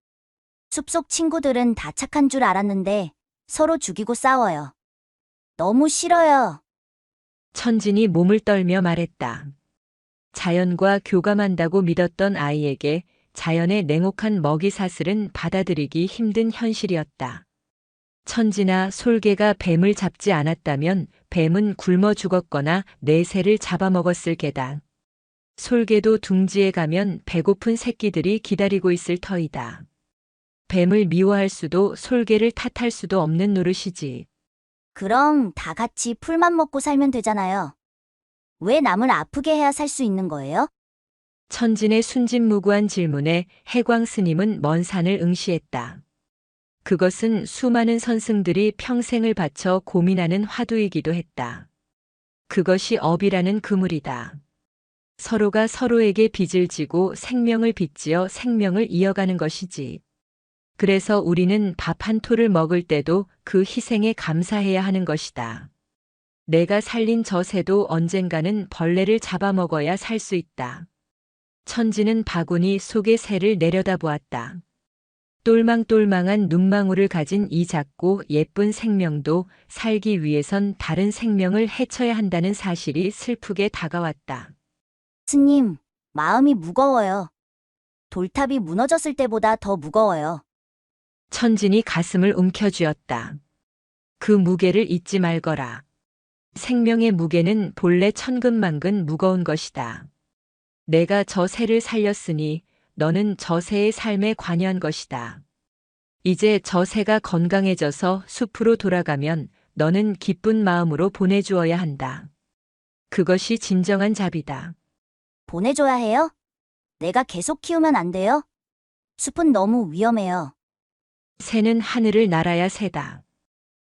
숲속 친구들은 다 착한 줄 알았는데 서로 죽이고 싸워요. 너무 싫어요. 천진이 몸을 떨며 말했다. 자연과 교감한다고 믿었던 아이에게 자연의 냉혹한 먹이 사슬은 받아들이기 힘든 현실이었다. 천진아, 솔개가 뱀을 잡지 않았다면 뱀은 굶어 죽었거나 내 새를 잡아먹었을 게다. 솔개도 둥지에 가면 배고픈 새끼들이 기다리고 있을 터이다. 뱀을 미워할 수도 솔개를 탓할 수도 없는 노릇이지. 그럼 다 같이 풀만 먹고 살면 되잖아요. 왜 남을 아프게 해야 살 수 있는 거예요? 천진의 순진무구한 질문에 해광 스님은 먼 산을 응시했다. 그것은 수많은 선승들이 평생을 바쳐 고민하는 화두이기도 했다. 그것이 업이라는 그물이다. 서로가 서로에게 빚을 지고 생명을 빚지어 생명을 이어가는 것이지. 그래서 우리는 밥 한 토를 먹을 때도 그 희생에 감사해야 하는 것이다. 내가 살린 저 새도 언젠가는 벌레를 잡아먹어야 살 수 있다. 천진은 바구니 속의 새를 내려다보았다. 똘망똘망한 눈망울을 가진 이 작고 예쁜 생명도 살기 위해선 다른 생명을 해쳐야 한다는 사실이 슬프게 다가왔다. 스님, 마음이 무거워요. 돌탑이 무너졌을 때보다 더 무거워요. 천진이 가슴을 움켜쥐었다. 그 무게를 잊지 말거라. 생명의 무게는 본래 천근만근 무거운 것이다. 내가 저 새를 살렸으니 너는 저 새의 삶에 관여한 것이다. 이제 저 새가 건강해져서 숲으로 돌아가면 너는 기쁜 마음으로 보내주어야 한다. 그것이 진정한 자비다. 보내줘야 해요? 내가 계속 키우면 안 돼요? 숲은 너무 위험해요. 새는 하늘을 날아야 새다.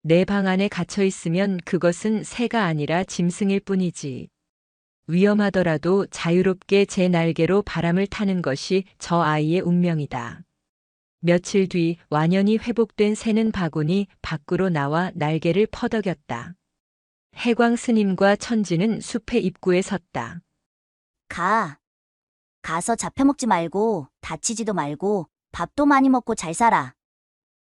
내 방 안에 갇혀 있으면 그것은 새가 아니라 짐승일 뿐이지. 위험하더라도 자유롭게 제 날개로 바람을 타는 것이 저 아이의 운명이다. 며칠 뒤 완연히 회복된 새는 바구니 밖으로 나와 날개를 퍼덕였다. 해광 스님과 천지는 숲의 입구에 섰다. 가서 잡혀먹지 말고 다치지도 말고 밥도 많이 먹고 잘 살아.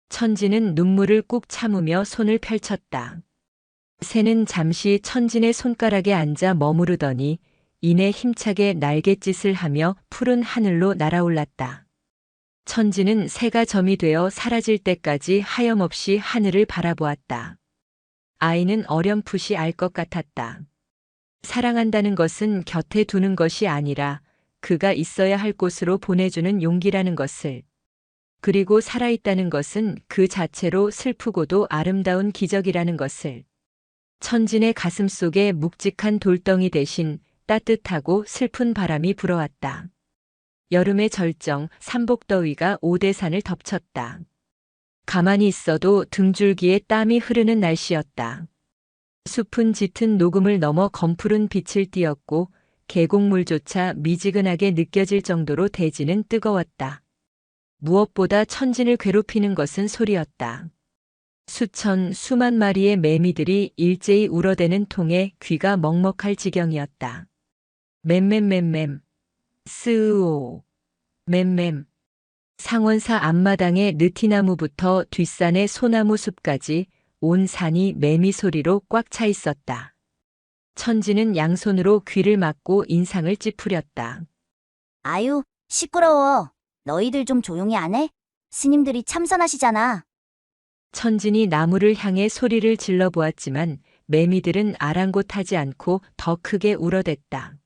천지는 눈물을 꾹 참으며 손을 펼쳤다. 새는 잠시 천진의 손가락에 앉아 머무르더니 이내 힘차게 날갯짓을 하며 푸른 하늘로 날아올랐다. 천지는 새가 점이 되어 사라질 때까지 하염없이 하늘을 바라보았다. 아이는 어렴풋이 알 것 같았다. 사랑한다는 것은 곁에 두는 것이 아니라 그가 있어야 할 곳으로 보내주는 용기라는 것을. 그리고 살아있다는 것은 그 자체로 슬프고도 아름다운 기적이라는 것을. 천진의 가슴 속에 묵직한 돌덩이 대신 따뜻하고 슬픈 바람이 불어왔다. 여름의 절정, 삼복더위가 오대산을 덮쳤다. 가만히 있어도 등줄기에 땀이 흐르는 날씨였다. 숲은 짙은 녹음을 넘어 검푸른 빛을 띠었고 계곡물조차 미지근하게 느껴질 정도로 대지는 뜨거웠다. 무엇보다 천진을 괴롭히는 것은 소리였다. 수만 마리의 매미들이 일제히 울어대는 통에 귀가 먹먹할 지경이었다. 맴맴맴맴, 스으오, 맴맴. 상원사 앞마당의 느티나무부터 뒷산의 소나무 숲까지 온 산이 매미 소리로 꽉 차 있었다. 천지는 양손으로 귀를 막고 인상을 찌푸렸다. 아유, 시끄러워. 너희들 좀 조용히 안 해? 스님들이 참선하시잖아. 천진이 나무를 향해 소리를 질러 보았지만 매미들은 아랑곳하지 않고 더 크게 울어댔다.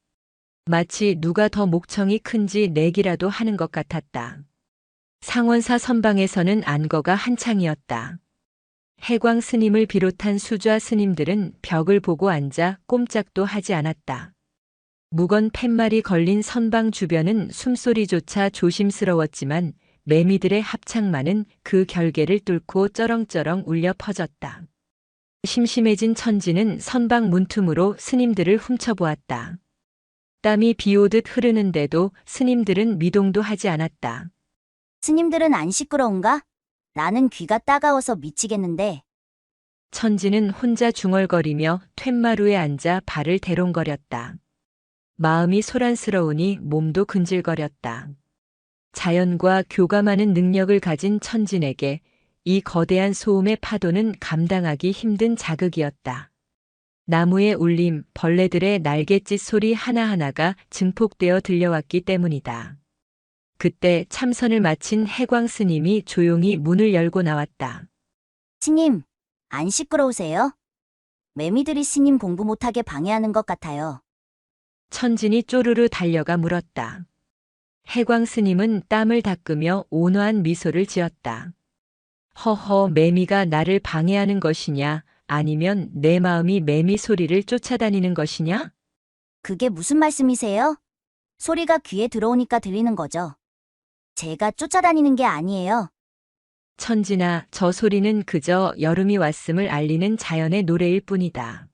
마치 누가 더 목청이 큰지 내기라도 하는 것 같았다. 상원사 선방에서는 안거가 한창이었다. 해광 스님을 비롯한 수좌 스님들은 벽을 보고 앉아 꼼짝도 하지 않았다. 무건 팻말이 걸린 선방 주변은 숨소리조차 조심스러웠지만 매미들의 합창만은 그 결계를 뚫고 쩌렁쩌렁 울려 퍼졌다. 심심해진 천지는 선방 문틈으로 스님들을 훔쳐보았다. 땀이 비오듯 흐르는데도 스님들은 미동도 하지 않았다. 스님들은 안 시끄러운가? 나는 귀가 따가워서 미치겠는데. 천지는 혼자 중얼거리며 툇마루에 앉아 발을 대롱거렸다. 마음이 소란스러우니 몸도 근질거렸다. 자연과 교감하는 능력을 가진 천진에게 이 거대한 소음의 파도는 감당하기 힘든 자극이었다. 나무의 울림, 벌레들의 날갯짓 소리 하나하나가 증폭되어 들려왔기 때문이다. 그때 참선을 마친 해광 스님이 조용히 문을 열고 나왔다. 스님, 안 시끄러우세요? 매미들이 스님 공부 못하게 방해하는 것 같아요. 천진이 쪼르르 달려가 물었다. 해광 스님은 땀을 닦으며 온화한 미소를 지었다. 허허, 매미가 나를 방해하는 것이냐, 아니면 내 마음이 매미 소리를 쫓아다니는 것이냐? 그게 무슨 말씀이세요? 소리가 귀에 들어오니까 들리는 거죠. 제가 쫓아다니는 게 아니에요. 천진아, 저 소리는 그저 여름이 왔음을 알리는 자연의 노래일 뿐이다.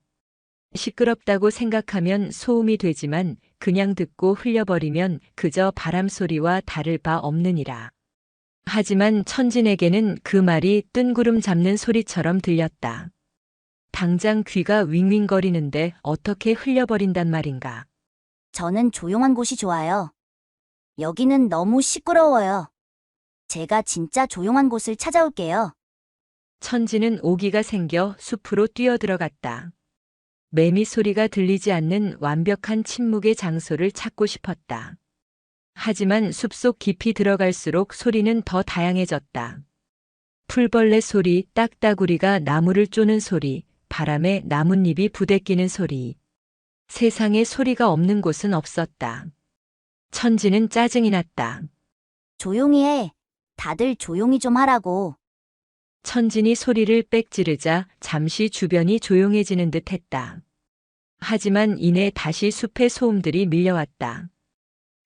시끄럽다고 생각하면 소음이 되지만 그냥 듣고 흘려버리면 그저 바람 소리와 다를 바 없느니라. 하지만 천진에게는 그 말이 뜬구름 잡는 소리처럼 들렸다. 당장 귀가 윙윙거리는데 어떻게 흘려버린단 말인가. 저는 조용한 곳이 좋아요. 여기는 너무 시끄러워요. 제가 진짜 조용한 곳을 찾아올게요. 천지는 오기가 생겨 숲으로 뛰어들어갔다. 매미 소리가 들리지 않는 완벽한 침묵의 장소를 찾고 싶었다. 하지만 숲속 깊이 들어갈수록 소리는 더 다양해졌다. 풀벌레 소리, 딱따구리가 나무를 쪼는 소리, 바람에 나뭇잎이 부대끼는 소리. 세상에 소리가 없는 곳은 없었다. 천지는 짜증이 났다. 조용히 해. 다들 조용히 좀 하라고. 천진이 소리를 빽 지르자 잠시 주변이 조용해지는 듯 했다. 하지만 이내 다시 숲의 소음들이 밀려왔다.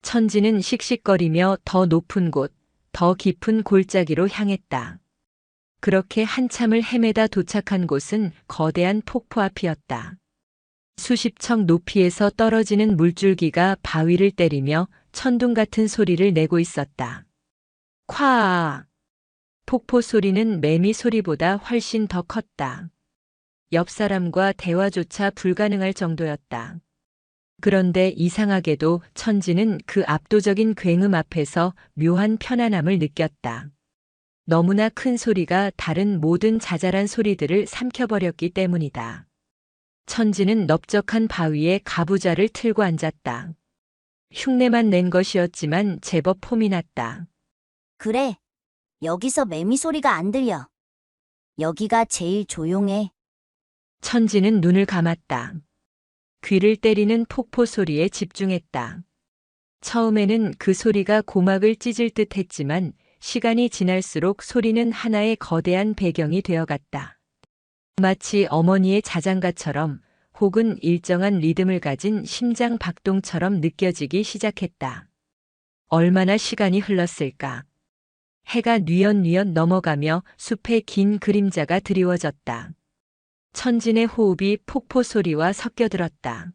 천진은 씩씩거리며 더 높은 곳, 더 깊은 골짜기로 향했다. 그렇게 한참을 헤매다 도착한 곳은 거대한 폭포 앞이었다. 수십 척 높이에서 떨어지는 물줄기가 바위를 때리며 천둥 같은 소리를 내고 있었다. 콱! 폭포 소리는 매미 소리보다 훨씬 더 컸다. 옆 사람과 대화조차 불가능할 정도였다. 그런데 이상하게도 천지는 그 압도적인 굉음 앞에서 묘한 편안함을 느꼈다. 너무나 큰 소리가 다른 모든 자잘한 소리들을 삼켜버렸기 때문이다. 천지는 넓적한 바위에 가부좌를 틀고 앉았다. 흉내만 낸 것이었지만 제법 폼이 났다. 그래. 여기서 매미 소리가 안 들려. 여기가 제일 조용해. 천지는 눈을 감았다. 귀를 때리는 폭포 소리에 집중했다. 처음에는 그 소리가 고막을 찢을 듯 했지만 시간이 지날수록 소리는 하나의 거대한 배경이 되어갔다. 마치 어머니의 자장가처럼 혹은 일정한 리듬을 가진 심장 박동처럼 느껴지기 시작했다. 얼마나 시간이 흘렀을까? 해가 뉘엿뉘엿 넘어가며 숲의 긴 그림자가 드리워졌다. 천진의 호흡이 폭포 소리와 섞여들었다.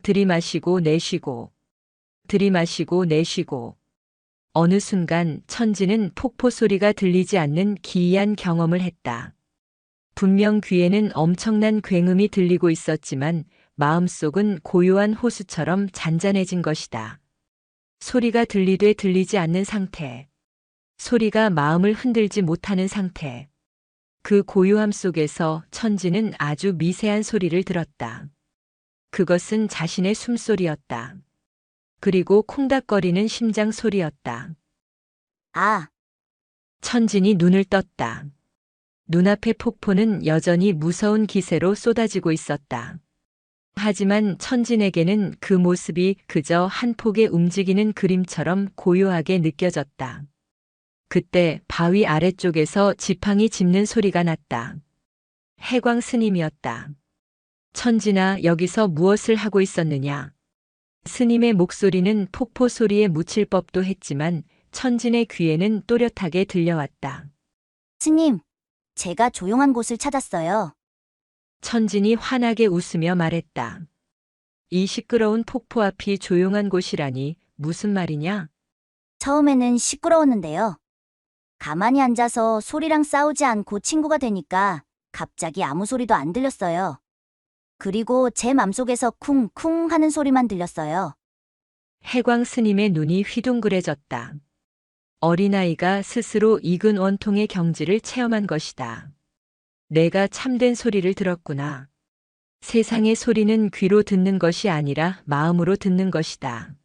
들이마시고 내쉬고, 들이마시고 내쉬고. 어느 순간 천진은 폭포 소리가 들리지 않는 기이한 경험을 했다. 분명 귀에는 엄청난 굉음이 들리고 있었지만 마음속은 고요한 호수처럼 잔잔해진 것이다. 소리가 들리되 들리지 않는 상태. 소리가 마음을 흔들지 못하는 상태. 그 고요함 속에서 천지는 아주 미세한 소리를 들었다. 그것은 자신의 숨소리였다. 그리고 콩닥거리는 심장 소리였다. 아, 천진이 눈을 떴다. 눈앞의 폭포는 여전히 무서운 기세로 쏟아지고 있었다. 하지만 천진에게는 그 모습이 그저 한 폭의 움직이는 그림처럼 고요하게 느껴졌다. 그때 바위 아래쪽에서 지팡이 짚는 소리가 났다. 해광 스님이었다. 천진아, 여기서 무엇을 하고 있었느냐? 스님의 목소리는 폭포 소리에 묻힐 법도 했지만 천진의 귀에는 또렷하게 들려왔다. 스님, 제가 조용한 곳을 찾았어요. 천진이 환하게 웃으며 말했다. 이 시끄러운 폭포 앞이 조용한 곳이라니 무슨 말이냐? 처음에는 시끄러웠는데요. 가만히 앉아서 소리랑 싸우지 않고 친구가 되니까 갑자기 아무 소리도 안 들렸어요. 그리고 제 맘속에서 쿵쿵 하는 소리만 들렸어요. 해광 스님의 눈이 휘둥그레졌다. 어린아이가 스스로 익은 원통의 경지를 체험한 것이다. 내가 참된 소리를 들었구나. 세상의 소리는 귀로 듣는 것이 아니라 마음으로 듣는 것이다.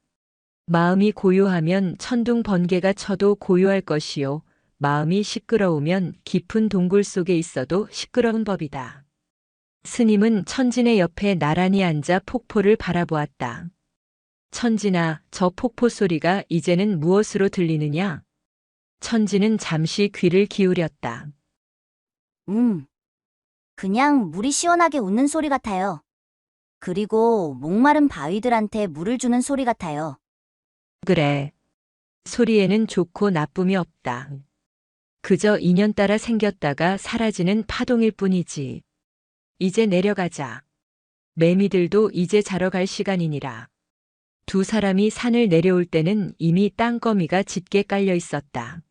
마음이 고요하면 천둥 번개가 쳐도 고요할 것이요. 마음이 시끄러우면 깊은 동굴 속에 있어도 시끄러운 법이다. 스님은 천진의 옆에 나란히 앉아 폭포를 바라보았다. 천진아, 저 폭포 소리가 이제는 무엇으로 들리느냐? 천진은 잠시 귀를 기울였다. 그냥 물이 시원하게 웃는 소리 같아요. 그리고 목마른 바위들한테 물을 주는 소리 같아요. 그래. 소리에는 좋고 나쁨이 없다. 그저 인연 따라 생겼다가 사라지는 파동일 뿐이지. 이제 내려가자. 매미들도 이제 자러 갈 시간이니라. 두 사람이 산을 내려올 때는 이미 땅거미가 짙게 깔려 있었다.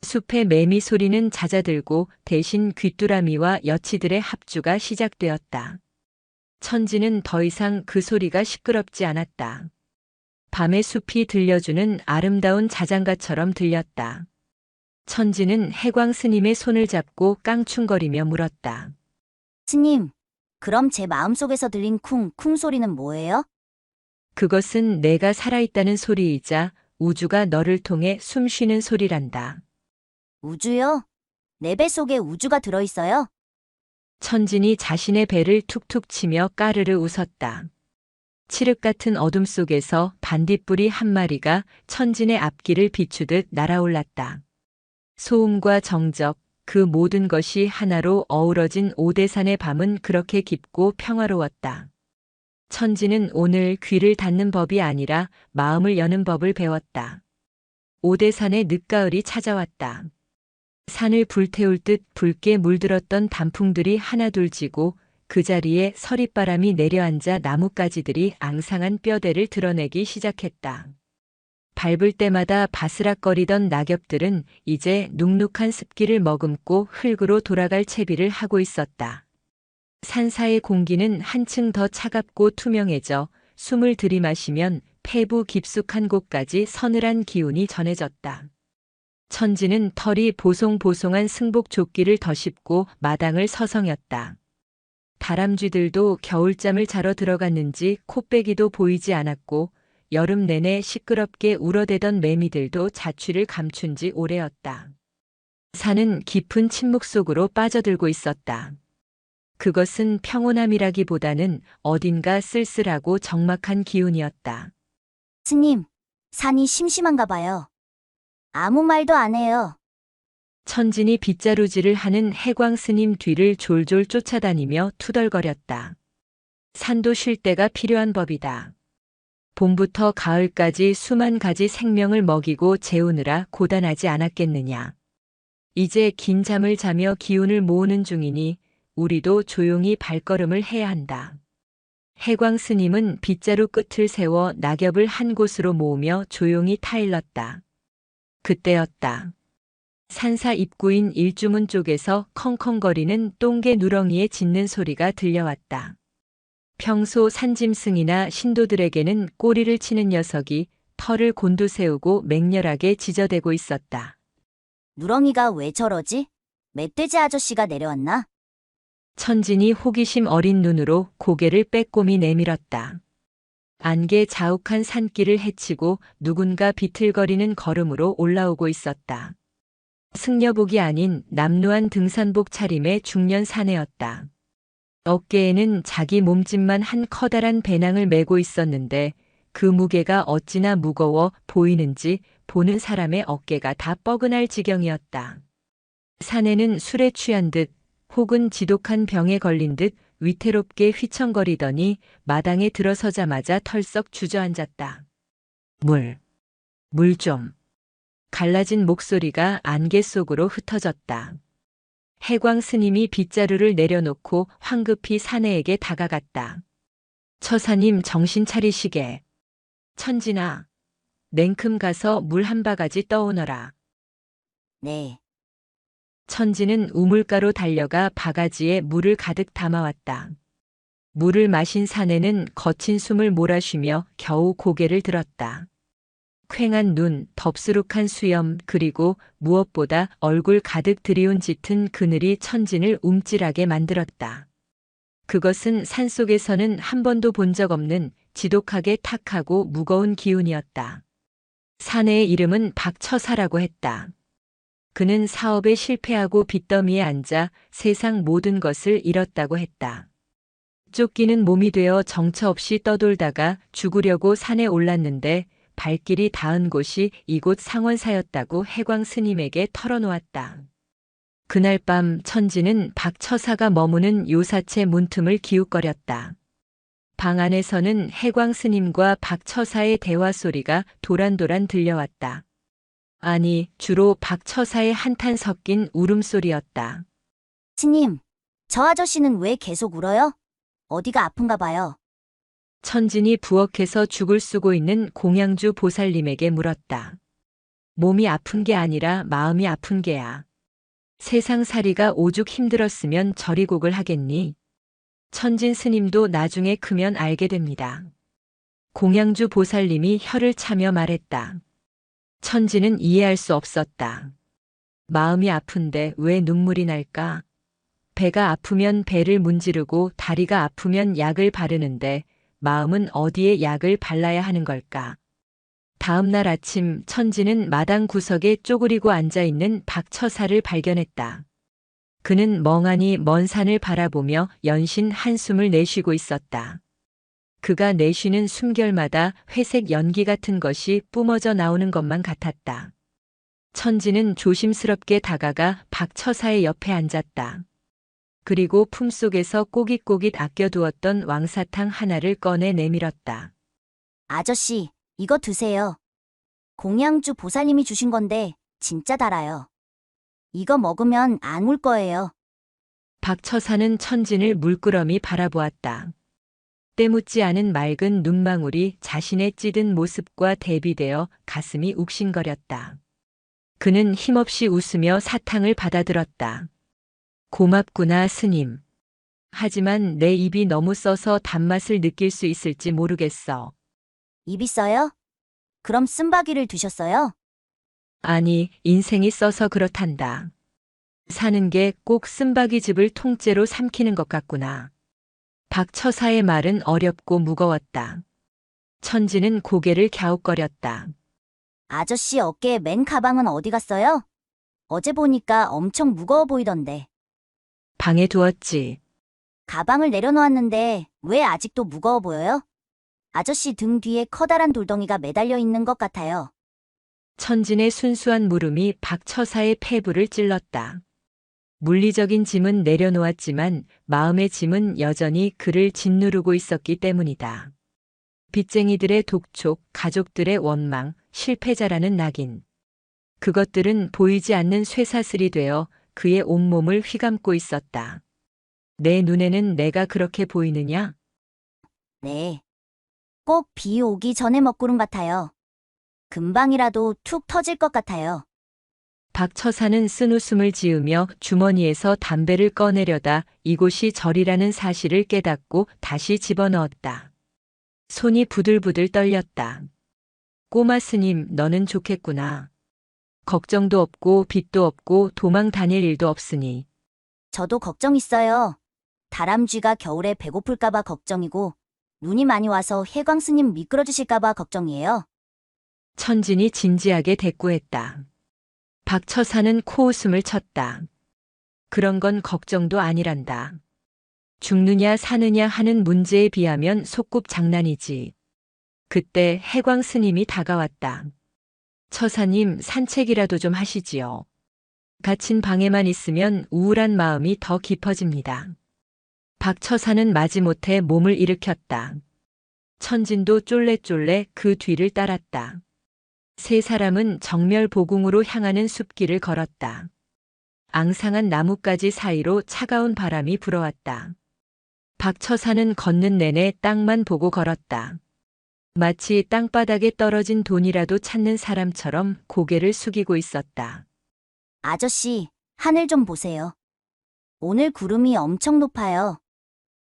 숲의 매미 소리는 잦아들고 대신 귀뚜라미와 여치들의 합주가 시작되었다. 천지는 더 이상 그 소리가 시끄럽지 않았다. 밤의 숲이 들려주는 아름다운 자장가처럼 들렸다. 천지는 해광 스님의 손을 잡고 깡충거리며 물었다. 스님, 그럼 제 마음속에서 들린 쿵쿵 소리는 뭐예요? 그것은 내가 살아있다는 소리이자 우주가 너를 통해 숨 쉬는 소리란다. 우주요? 내 배 속에 우주가 들어있어요? 천진이 자신의 배를 툭툭 치며 까르르 웃었다. 칠흑 같은 어둠 속에서 반딧불이 한 마리가 천진의 앞길을 비추듯 날아올랐다. 소음과 정적, 그 모든 것이 하나로 어우러진 오대산의 밤은 그렇게 깊고 평화로웠다. 천진은 오늘 귀를 닫는 법이 아니라 마음을 여는 법을 배웠다. 오대산의 늦가을이 찾아왔다. 산을 불태울 듯 붉게 물들었던 단풍들이 하나둘 지고 그 자리에 서릿바람이 내려앉아 나뭇가지들이 앙상한 뼈대를 드러내기 시작했다. 밟을 때마다 바스락거리던 낙엽들은 이제 눅눅한 습기를 머금고 흙으로 돌아갈 채비를 하고 있었다. 산사의 공기는 한층 더 차갑고 투명해져 숨을 들이마시면 폐부 깊숙한 곳까지 서늘한 기운이 전해졌다. 천지는 털이 보송보송한 승복조끼를 덧입고 마당을 서성였다. 다람쥐들도 겨울잠을 자러 들어갔는지 코빼기도 보이지 않았고 여름 내내 시끄럽게 울어대던 매미들도 자취를 감춘 지 오래였다. 산은 깊은 침묵 속으로 빠져들고 있었다. 그것은 평온함이라기보다는 어딘가 쓸쓸하고 적막한 기운이었다. 스님, 산이 심심한가 봐요. 아무 말도 안 해요. 천진이 빗자루질을 하는 해광 스님 뒤를 졸졸 쫓아다니며 투덜거렸다. 산도 쉴 때가 필요한 법이다. 봄부터 가을까지 수만 가지 생명을 먹이고 재우느라 고단하지 않았겠느냐. 이제 긴 잠을 자며 기운을 모으는 중이니 우리도 조용히 발걸음을 해야 한다. 해광 스님은 빗자루 끝을 세워 낙엽을 한 곳으로 모으며 조용히 타일렀다. 그때였다. 산사 입구인 일주문 쪽에서 컹컹거리는 똥개 누렁이의 짖는 소리가 들려왔다. 평소 산짐승이나 신도들에게는 꼬리를 치는 녀석이 털을 곤두세우고 맹렬하게 지저대고 있었다. 누렁이가 왜 저러지? 멧돼지 아저씨가 내려왔나? 천진이 호기심 어린 눈으로 고개를 빼꼼히 내밀었다. 안개 자욱한 산길을 헤치고 누군가 비틀거리는 걸음으로 올라오고 있었다. 승려복이 아닌 남루한 등산복 차림의 중년 사내였다. 어깨에는 자기 몸집만 한 커다란 배낭을 메고 있었는데 그 무게가 어찌나 무거워 보이는지 보는 사람의 어깨가 다 뻐근할 지경이었다. 사내는 술에 취한 듯 혹은 지독한 병에 걸린 듯 위태롭게 휘청거리더니 마당에 들어서자마자 털썩 주저앉았다. 물 좀. 갈라진 목소리가 안개 속으로 흩어졌다. 해광 스님이 빗자루를 내려놓고 황급히 사내에게 다가갔다. 처사님 정신 차리시게. 천진아, 냉큼 가서 물 한 바가지 떠오너라. 네. 천진은 우물가로 달려가 바가지에 물을 가득 담아왔다. 물을 마신 사내는 거친 숨을 몰아쉬며 겨우 고개를 들었다. 퀭한 눈, 덥수룩한 수염, 그리고 무엇보다 얼굴 가득 들이운 짙은 그늘이 천진을 움찔하게 만들었다. 그것은 산속에서는 한 번도 본 적 없는 지독하게 탁하고 무거운 기운이었다. 사내의 이름은 박처사라고 했다. 그는 사업에 실패하고 빚더미에 앉아 세상 모든 것을 잃었다고 했다. 쫓기는 몸이 되어 정처 없이 떠돌다가 죽으려고 산에 올랐는데 발길이 닿은 곳이 이곳 상원사였다고 해광 스님에게 털어놓았다. 그날 밤 천지는 박처사가 머무는 요사체 문틈을 기웃거렸다. 방 안에서는 해광 스님과 박처사의 대화 소리가 도란도란 들려왔다. 아니, 주로 박처사의 한탄 섞인 울음소리였다. 스님, 저 아저씨는 왜 계속 울어요? 어디가 아픈가 봐요. 천진이 부엌에서 죽을 쓰고 있는 공양주 보살님에게 물었다. 몸이 아픈 게 아니라 마음이 아픈 게야. 세상살이가 오죽 힘들었으면 저리곡을 하겠니? 천진 스님도 나중에 크면 알게 됩니다. 공양주 보살님이 혀를 차며 말했다. 천진은 이해할 수 없었다. 마음이 아픈데 왜 눈물이 날까? 배가 아프면 배를 문지르고 다리가 아프면 약을 바르는데 마음은 어디에 약을 발라야 하는 걸까? 다음 날 아침 천진은 마당 구석에 쪼그리고 앉아있는 박처사를 발견했다. 그는 멍하니 먼 산을 바라보며 연신 한숨을 내쉬고 있었다. 그가 내쉬는 숨결마다 회색 연기 같은 것이 뿜어져 나오는 것만 같았다. 천지는 조심스럽게 다가가 박 처사의 옆에 앉았다. 그리고 품속에서 꼬깃꼬깃 아껴두었던 왕사탕 하나를 꺼내 내밀었다. 아저씨, 이거 드세요. 공양주 보살님이 주신 건데 진짜 달아요. 이거 먹으면 안 울 거예요. 박 처사는 천진을 물끄러미 바라보았다. 때묻지 않은 맑은 눈망울이 자신의 찌든 모습과 대비되어 가슴이 욱신거렸다. 그는 힘없이 웃으며 사탕을 받아들었다. 고맙구나, 스님. 하지만 내 입이 너무 써서 단맛을 느낄 수 있을지 모르겠어. 입이 써요? 그럼 쓴바귀를 드셨어요? 아니, 인생이 써서 그렇단다. 사는 게 꼭 쓴바귀즙을 통째로 삼키는 것 같구나. 박 처사의 말은 어렵고 무거웠다. 천지는 고개를 갸웃거렸다. 아저씨 어깨에 맨 가방은 어디 갔어요? 어제 보니까 엄청 무거워 보이던데. 방에 두었지. 가방을 내려놓았는데 왜 아직도 무거워 보여요? 아저씨 등 뒤에 커다란 돌덩이가 매달려 있는 것 같아요. 천진의 순수한 물음이 박 처사의 폐부를 찔렀다. 물리적인 짐은 내려놓았지만 마음의 짐은 여전히 그를 짓누르고 있었기 때문이다. 빚쟁이들의 독촉, 가족들의 원망, 실패자라는 낙인. 그것들은 보이지 않는 쇠사슬이 되어 그의 온몸을 휘감고 있었다. 내 눈에는 내가 그렇게 보이느냐? 네. 꼭 비 오기 전에 먹구름 같아요. 금방이라도 툭 터질 것 같아요. 박 처사는 쓴웃음을 지으며 주머니에서 담배를 꺼내려다 이곳이 절이라는 사실을 깨닫고 다시 집어넣었다. 손이 부들부들 떨렸다. 꼬마 스님, 너는 좋겠구나. 걱정도 없고 빚도 없고 도망 다닐 일도 없으니. 저도 걱정 있어요. 다람쥐가 겨울에 배고플까봐 걱정이고 눈이 많이 와서 해광 스님 미끄러지실까봐 걱정이에요. 천진이 진지하게 대꾸했다. 박 처사는 코웃음을 쳤다. 그런 건 걱정도 아니란다. 죽느냐 사느냐 하는 문제에 비하면 소꿉 장난이지. 그때 해광 스님이 다가왔다. 처사님, 산책이라도 좀 하시지요. 갇힌 방에만 있으면 우울한 마음이 더 깊어집니다. 박 처사는 마지못해 몸을 일으켰다. 천진도 쫄래쫄래 그 뒤를 따랐다. 세 사람은 정멸보궁으로 향하는 숲길을 걸었다. 앙상한 나뭇가지 사이로 차가운 바람이 불어왔다. 박 처사는 걷는 내내 땅만 보고 걸었다. 마치 땅바닥에 떨어진 돈이라도 찾는 사람처럼 고개를 숙이고 있었다. 아저씨, 하늘 좀 보세요. 오늘 구름이 엄청 높아요.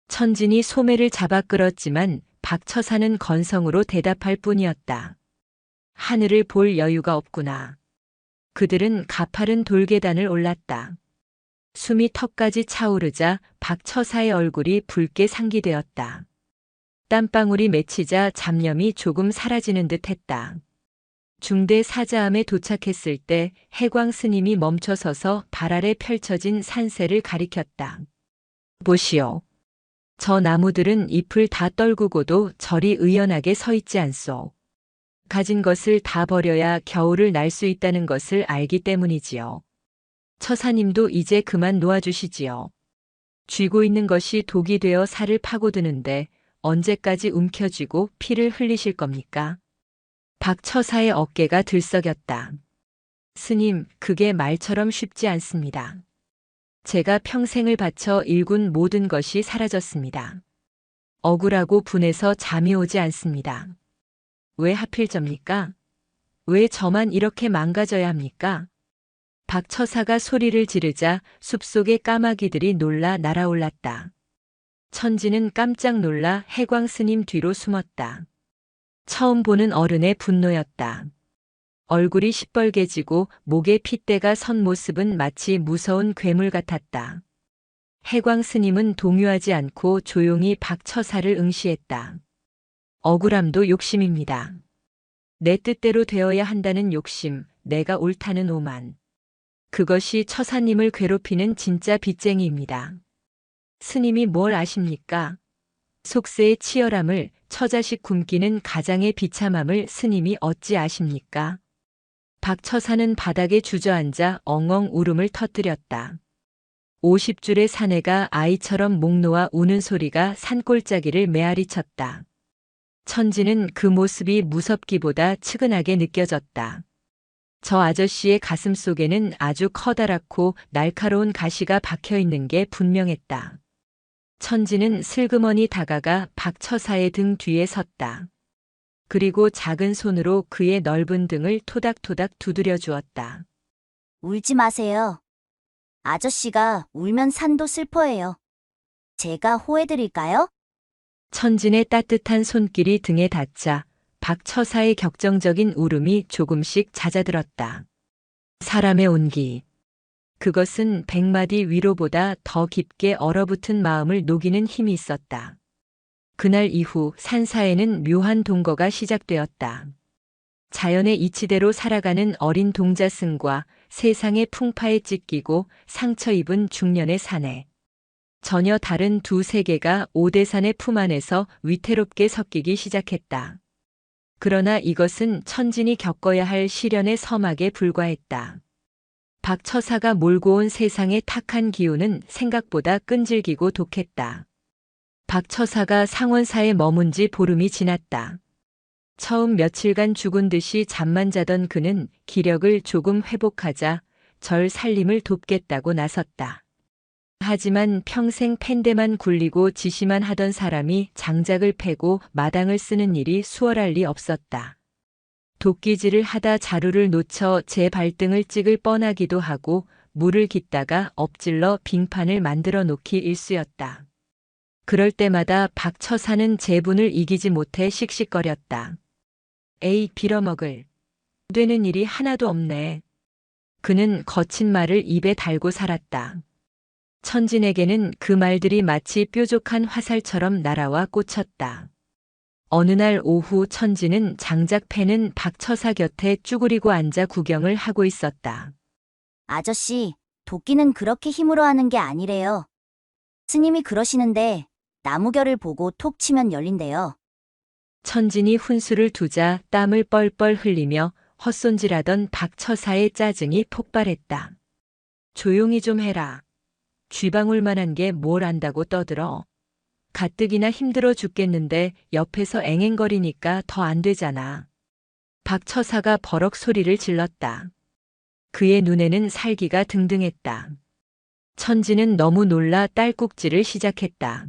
천진이 소매를 잡아 끌었지만 박 처사는 건성으로 대답할 뿐이었다. 하늘을 볼 여유가 없구나. 그들은 가파른 돌계단을 올랐다. 숨이 턱까지 차오르자 박 처사의 얼굴이 붉게 상기되었다. 땀방울이 맺히자 잡념이 조금 사라지는 듯 했다. 중대 사자함에 도착했을 때 해광 스님이 멈춰서서 발 아래 펼쳐진 산세를 가리켰다. 보시오. 저 나무들은 잎을 다 떨구고도 저리 의연하게 서 있지 않소. 가진 것을 다 버려야 겨울을 날 수 있다는 것을 알기 때문이지요. 처사님도 이제 그만 놓아주시지요. 쥐고 있는 것이 독이 되어 살을 파고드는데 언제까지 움켜쥐고 피를 흘리실 겁니까? 박 처사의 어깨가 들썩였다. 스님, 그게 말처럼 쉽지 않습니다. 제가 평생을 바쳐 일군 모든 것이 사라졌습니다. 억울하고 분해서 잠이 오지 않습니다. 왜 하필 접니까? 왜 저만 이렇게 망가져야 합니까? 박 처사가 소리를 지르자 숲속의 까마귀들이 놀라 날아올랐다. 천지는 깜짝 놀라 해광 스님 뒤로 숨었다. 처음 보는 어른의 분노였다. 얼굴이 시뻘개지고 목에 핏대가 선 모습은 마치 무서운 괴물 같았다. 해광 스님은 동요하지 않고 조용히 박 처사를 응시했다. 억울함도 욕심입니다. 내 뜻대로 되어야 한다는 욕심, 내가 옳다는 오만. 그것이 처사님을 괴롭히는 진짜 빚쟁이입니다. 스님이 뭘 아십니까? 속세의 치열함을, 처자식 굶기는 가장의 비참함을 스님이 어찌 아십니까? 박 처사는 바닥에 주저앉아 엉엉 울음을 터뜨렸다. 50줄의 사내가 아이처럼 목 놓아 우는 소리가 산골짜기를 메아리쳤다. 천지는 그 모습이 무섭기보다 측은하게 느껴졌다. 저 아저씨의 가슴 속에는 아주 커다랗고 날카로운 가시가 박혀 있는 게 분명했다. 천지는 슬그머니 다가가 박 처사의 등 뒤에 섰다. 그리고 작은 손으로 그의 넓은 등을 토닥토닥 두드려 주었다. 울지 마세요. 아저씨가 울면 산도 슬퍼해요. 제가 호해드릴까요? 천진의 따뜻한 손길이 등에 닿자 박 처사의 격정적인 울음이 조금씩 잦아들었다. 사람의 온기. 그것은 100마디 위로보다 더 깊게 얼어붙은 마음을 녹이는 힘이 있었다. 그날 이후 산사에는 묘한 동거가 시작되었다. 자연의 이치대로 살아가는 어린 동자승과 세상의 풍파에 찢기고 상처 입은 중년의 사내. 전혀 다른 두 세계가 오대산의 품 안에서 위태롭게 섞이기 시작했다. 그러나 이것은 천진이 겪어야 할 시련의 서막에 불과했다. 박 처사가 몰고 온 세상의 탁한 기운은 생각보다 끈질기고 독했다. 박 처사가 상원사에 머문 지 보름이 지났다. 처음 며칠간 죽은 듯이 잠만 자던 그는 기력을 조금 회복하자 절 살림을 돕겠다고 나섰다. 하지만 평생 펜대만 굴리고 지시만 하던 사람이 장작을 패고 마당을 쓰는 일이 수월할 리 없었다. 도끼질을 하다 자루를 놓쳐 제 발등을 찍을 뻔하기도 하고 물을 깃다가 엎질러 빙판을 만들어 놓기 일쑤였다. 그럴 때마다 박 처사는 제분을 이기지 못해 씩씩거렸다. 에이, 빌어먹을. 되는 일이 하나도 없네. 그는 거친 말을 입에 달고 살았다. 천진에게는 그 말들이 마치 뾰족한 화살처럼 날아와 꽂혔다. 어느 날 오후 천진은 장작 패는 박 처사 곁에 쭈그리고 앉아 구경을 하고 있었다. 아저씨, 도끼는 그렇게 힘으로 하는 게 아니래요. 스님이 그러시는데 나무결을 보고 톡 치면 열린대요. 천진이 훈수를 두자 땀을 뻘뻘 흘리며 헛손질하던 박 처사의 짜증이 폭발했다. 조용히 좀 해라. 쥐방울만한 게 뭘 안다고 떠들어. 가뜩이나 힘들어 죽겠는데 옆에서 앵앵거리니까 더 안 되잖아. 박 처사가 버럭 소리를 질렀다. 그의 눈에는 살기가 등등했다. 천지는 너무 놀라 딸꾹질을 시작했다.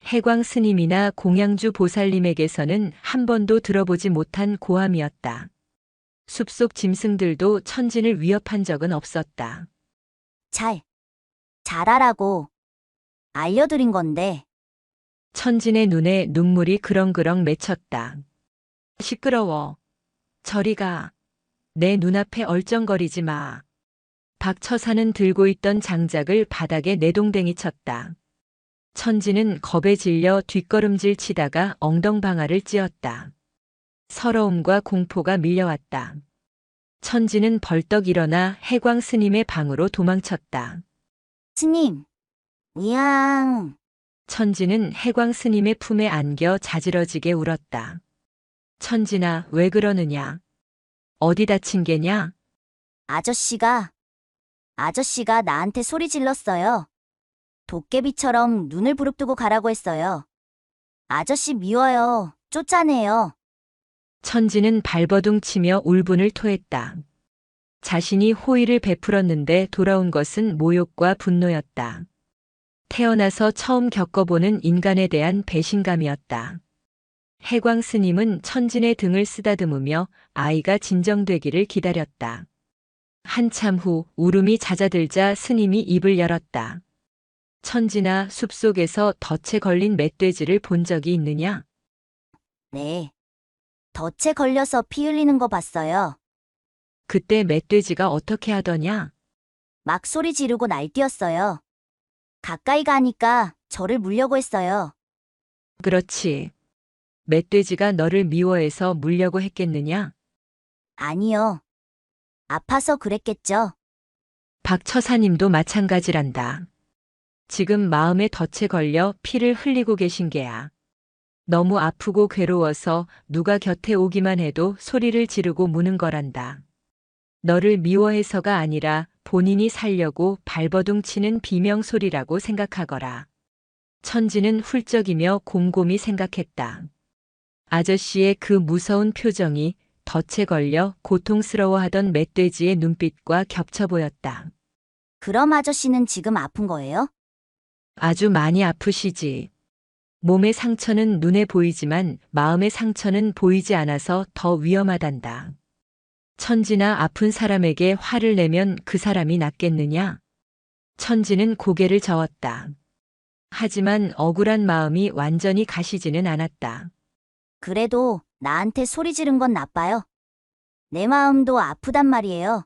해광 스님이나 공양주 보살님에게서는 한 번도 들어보지 못한 고함이었다. 숲속 짐승들도 천진을 위협한 적은 없었다. 잘하라고 알려드린 건데. 천진의 눈에 눈물이 그렁그렁 맺혔다. 시끄러워. 저리 가. 내 눈앞에 얼쩡거리지 마. 박 처사는 들고 있던 장작을 바닥에 내동댕이 쳤다. 천진은 겁에 질려 뒷걸음질 치다가 엉덩방아를 찧었다. 서러움과 공포가 밀려왔다. 천진은 벌떡 일어나 해광 스님의 방으로 도망쳤다. 스님, 으앙. 천진은 해광 스님의 품에 안겨 자지러지게 울었다. 천진아, 왜 그러느냐? 어디 다친 게냐? 아저씨가 나한테 소리 질렀어요. 도깨비처럼 눈을 부릅뜨고 가라고 했어요. 아저씨 미워요. 쫓아내요. 천진은 발버둥 치며 울분을 토했다. 자신이 호의를 베풀었는데 돌아온 것은 모욕과 분노였다. 태어나서 처음 겪어보는 인간에 대한 배신감이었다. 해광 스님은 천진의 등을 쓰다듬으며 아이가 진정되기를 기다렸다. 한참 후 울음이 잦아들자 스님이 입을 열었다. 천진아, 숲속에서 덫에 걸린 멧돼지를 본 적이 있느냐? 네. 덫에 걸려서 피 흘리는 거 봤어요. 그때 멧돼지가 어떻게 하더냐? 막 소리 지르고 날뛰었어요. 가까이 가니까 저를 물려고 했어요. 그렇지. 멧돼지가 너를 미워해서 물려고 했겠느냐? 아니요. 아파서 그랬겠죠. 박 처사님도 마찬가지란다. 지금 마음에 덫에 걸려 피를 흘리고 계신 게야. 너무 아프고 괴로워서 누가 곁에 오기만 해도 소리를 지르고 무는 거란다. 너를 미워해서가 아니라 본인이 살려고 발버둥 치는 비명소리라고 생각하거라. 천지는 훌쩍이며 곰곰이 생각했다. 아저씨의 그 무서운 표정이 덫에 걸려 고통스러워하던 멧돼지의 눈빛과 겹쳐 보였다. 그럼 아저씨는 지금 아픈 거예요? 아주 많이 아프시지. 몸의 상처는 눈에 보이지만 마음의 상처는 보이지 않아서 더 위험하단다. 천지나 아픈 사람에게 화를 내면 그 사람이 낫겠느냐? 천지는 고개를 저었다. 하지만 억울한 마음이 완전히 가시지는 않았다. 그래도 나한테 소리 지른 건 나빠요. 내 마음도 아프단 말이에요.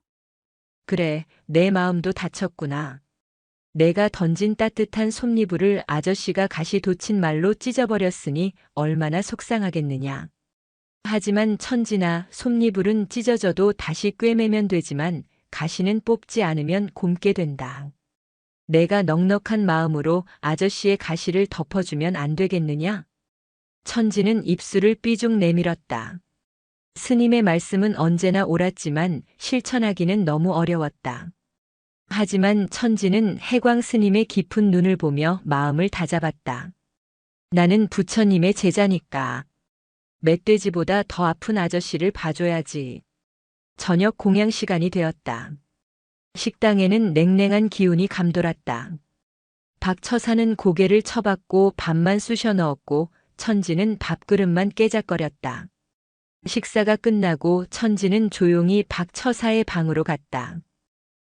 그래, 내 마음도 다쳤구나. 내가 던진 따뜻한 솜니부를 아저씨가 가시 돋친 말로 찢어버렸으니 얼마나 속상하겠느냐. 하지만 천지나 솜니불은 찢어져도 다시 꿰매면 되지만 가시는 뽑지 않으면 곪게 된다. 내가 넉넉한 마음으로 아저씨의 가시를 덮어주면 안 되겠느냐? 천지는 입술을 삐죽 내밀었다. 스님의 말씀은 언제나 옳았지만 실천하기는 너무 어려웠다. 하지만 천지는 해광 스님의 깊은 눈을 보며 마음을 다잡았다. 나는 부처님의 제자니까. 멧돼지보다 더 아픈 아저씨를 봐줘야지. 저녁 공양 시간이 되었다. 식당에는 냉랭한 기운이 감돌았다. 박 처사는 고개를 쳐박고 밥만 쑤셔 넣었고 천지는 밥그릇만 깨작거렸다. 식사가 끝나고 천지는 조용히 박 처사의 방으로 갔다.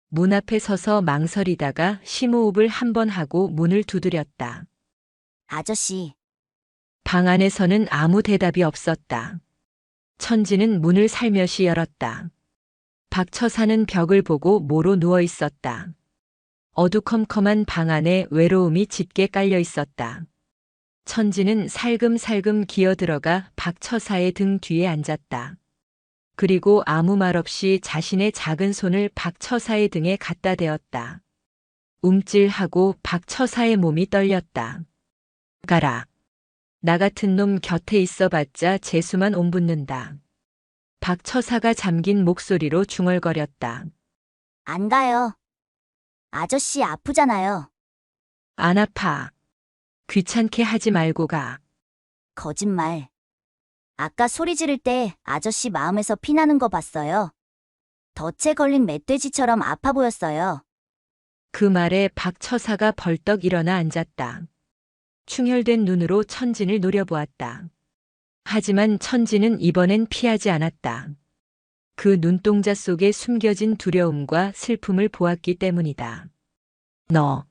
문 앞에 서서 망설이다가 심호흡을 한 번 하고 문을 두드렸다. 아저씨, 방 안에서는 아무 대답이 없었다. 천지는 문을 살며시 열었다. 박 처사는 벽을 보고 모로 누워 있었다. 어두컴컴한 방 안에 외로움이 짙게 깔려 있었다. 천지는 살금살금 기어들어가 박 처사의 등 뒤에 앉았다. 그리고 아무 말 없이 자신의 작은 손을 박 처사의 등에 갖다 대었다. 움찔하고 박 처사의 몸이 떨렸다. 가라. 나 같은 놈 곁에 있어봤자 재수만 옴붙는다. 박 처사가 잠긴 목소리로 중얼거렸다. 안 가요. 아저씨 아프잖아요. 안 아파. 귀찮게 하지 말고 가. 거짓말. 아까 소리 지를 때 아저씨 마음에서 피나는 거 봤어요. 덫에 걸린 멧돼지처럼 아파 보였어요. 그 말에 박 처사가 벌떡 일어나 앉았다. 충혈된 눈으로 천진을 노려보았다. 하지만 천진은 이번엔 피하지 않았다. 그 눈동자 속에 숨겨진 두려움과 슬픔을 보았기 때문이다. 너,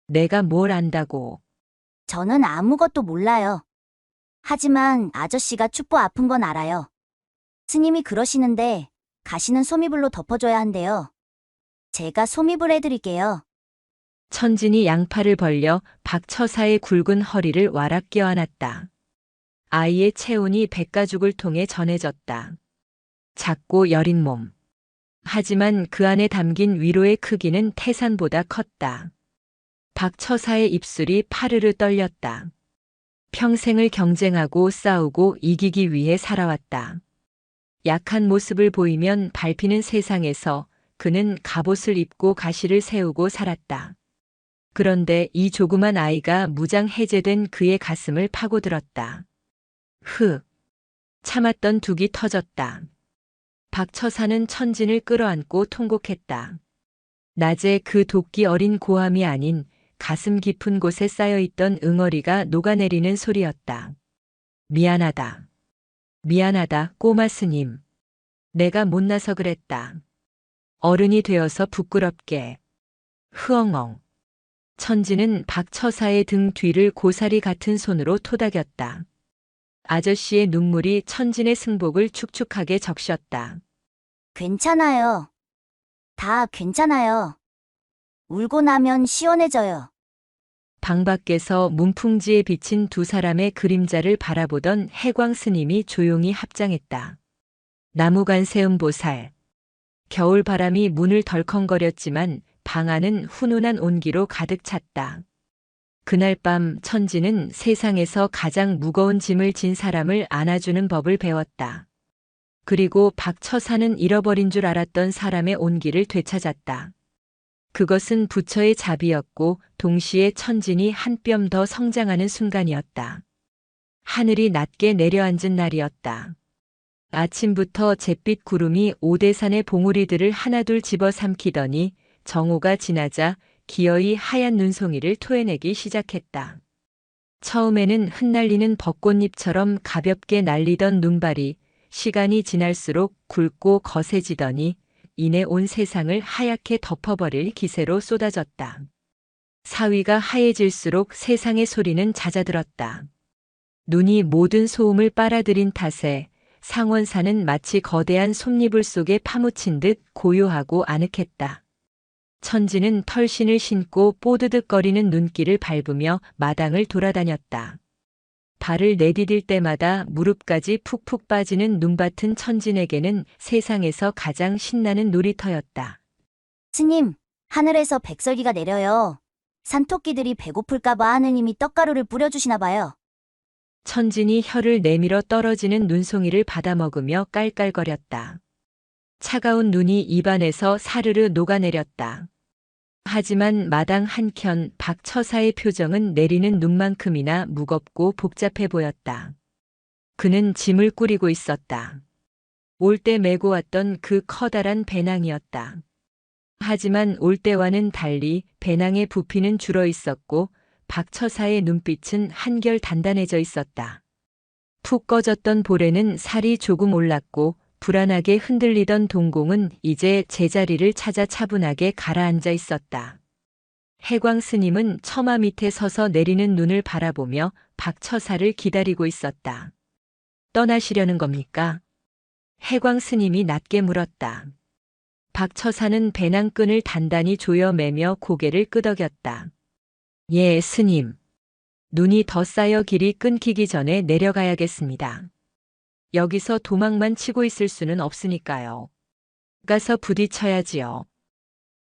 내가 뭘 안다고. 저는 아무것도 몰라요. 하지만 아저씨가 춥고 아픈 건 알아요. 스님이 그러시는데 가시는 솜이불로 덮어줘야 한대요. 제가 솜이불 해드릴게요. 천진이 양팔을 벌려 박 처사의 굵은 허리를 와락 껴안았다. 아이의 체온이 백가죽을 통해 전해졌다. 작고 여린 몸. 하지만 그 안에 담긴 위로의 크기는 태산보다 컸다. 박 처사의 입술이 파르르 떨렸다. 평생을 경쟁하고 싸우고 이기기 위해 살아왔다. 약한 모습을 보이면 밟히는 세상에서 그는 갑옷을 입고 가시를 세우고 살았다. 그런데 이 조그만 아이가 무장 해제된 그의 가슴을 파고들었다. 참았던 둑이 터졌다. 박 처사는 천진을 끌어안고 통곡했다. 낮에 그 도끼 어린 고함이 아닌 가슴 깊은 곳에 쌓여있던 응어리가 녹아내리는 소리였다. 미안하다. 미안하다, 꼬마 스님. 내가 못나서 그랬다. 어른이 되어서 부끄럽게. 흐엉엉. 천지는 박 처사의 등 뒤를 고사리 같은 손으로 토닥였다. 아저씨의 눈물이 천진의 승복을 축축하게 적셨다. 괜찮아요. 다 괜찮아요. 울고 나면 시원해져요. 방 밖에서 문풍지에 비친 두 사람의 그림자를 바라보던 해광 스님이 조용히 합장했다. 나무관세음보살. 겨울 바람이 문을 덜컹거렸지만 방 안은 훈훈한 온기로 가득 찼다. 그날 밤 천지는 세상에서 가장 무거운 짐을 진 사람을 안아주는 법을 배웠다. 그리고 박처사는 잃어버린 줄 알았던 사람의 온기를 되찾았다. 그것은 부처의 자비였고 동시에 천진이 한 뼘 더 성장하는 순간이었다. 하늘이 낮게 내려앉은 날이었다. 아침부터 잿빛 구름이 오대산의 봉우리들을 하나둘 집어삼키더니 정오가 지나자 기어이 하얀 눈송이를 토해내기 시작했다. 처음에는 흩날리는 벚꽃잎처럼 가볍게 날리던 눈발이 시간이 지날수록 굵고 거세지더니 이내 온 세상을 하얗게 덮어버릴 기세로 쏟아졌다. 사위가 하얘질수록 세상의 소리는 잦아들었다. 눈이 모든 소음을 빨아들인 탓에 상원산은 마치 거대한 솜니불 속에 파묻힌 듯 고요하고 아늑했다. 천지는 털신을 신고 뽀드득거리는 눈길을 밟으며 마당을 돌아다녔다. 발을 내디딜 때마다 무릎까지 푹푹 빠지는 눈밭은 천진에게는 세상에서 가장 신나는 놀이터였다. 스님, 하늘에서 백설기가 내려요. 산토끼들이 배고플까봐 하느님이 떡가루를 뿌려주시나 봐요. 천진이 혀를 내밀어 떨어지는 눈송이를 받아먹으며 깔깔거렸다. 차가운 눈이 입안에서 사르르 녹아내렸다. 하지만 마당 한켠 박처사의 표정은 내리는 눈만큼이나 무겁고 복잡해 보였다. 그는 짐을 꾸리고 있었다. 올 때 메고 왔던 그 커다란 배낭이었다. 하지만 올 때와는 달리 배낭의 부피는 줄어 있었고 박처사의 눈빛은 한결 단단해져 있었다. 푹 꺼졌던 볼에는 살이 조금 올랐고 불안하게 흔들리던 동공은 이제 제자리를 찾아 차분하게 가라앉아 있었다. 해광 스님은 처마 밑에 서서 내리는 눈을 바라보며 박처사를 기다리고 있었다. 떠나시려는 겁니까? 해광 스님이 낮게 물었다. 박처사는 배낭끈을 단단히 조여매며 고개를 끄덕였다. 예, 스님. 눈이 더 쌓여 길이 끊기기 전에 내려가야겠습니다. 여기서 도망만 치고 있을 수는 없으니까요. 가서 부딪혀야지요.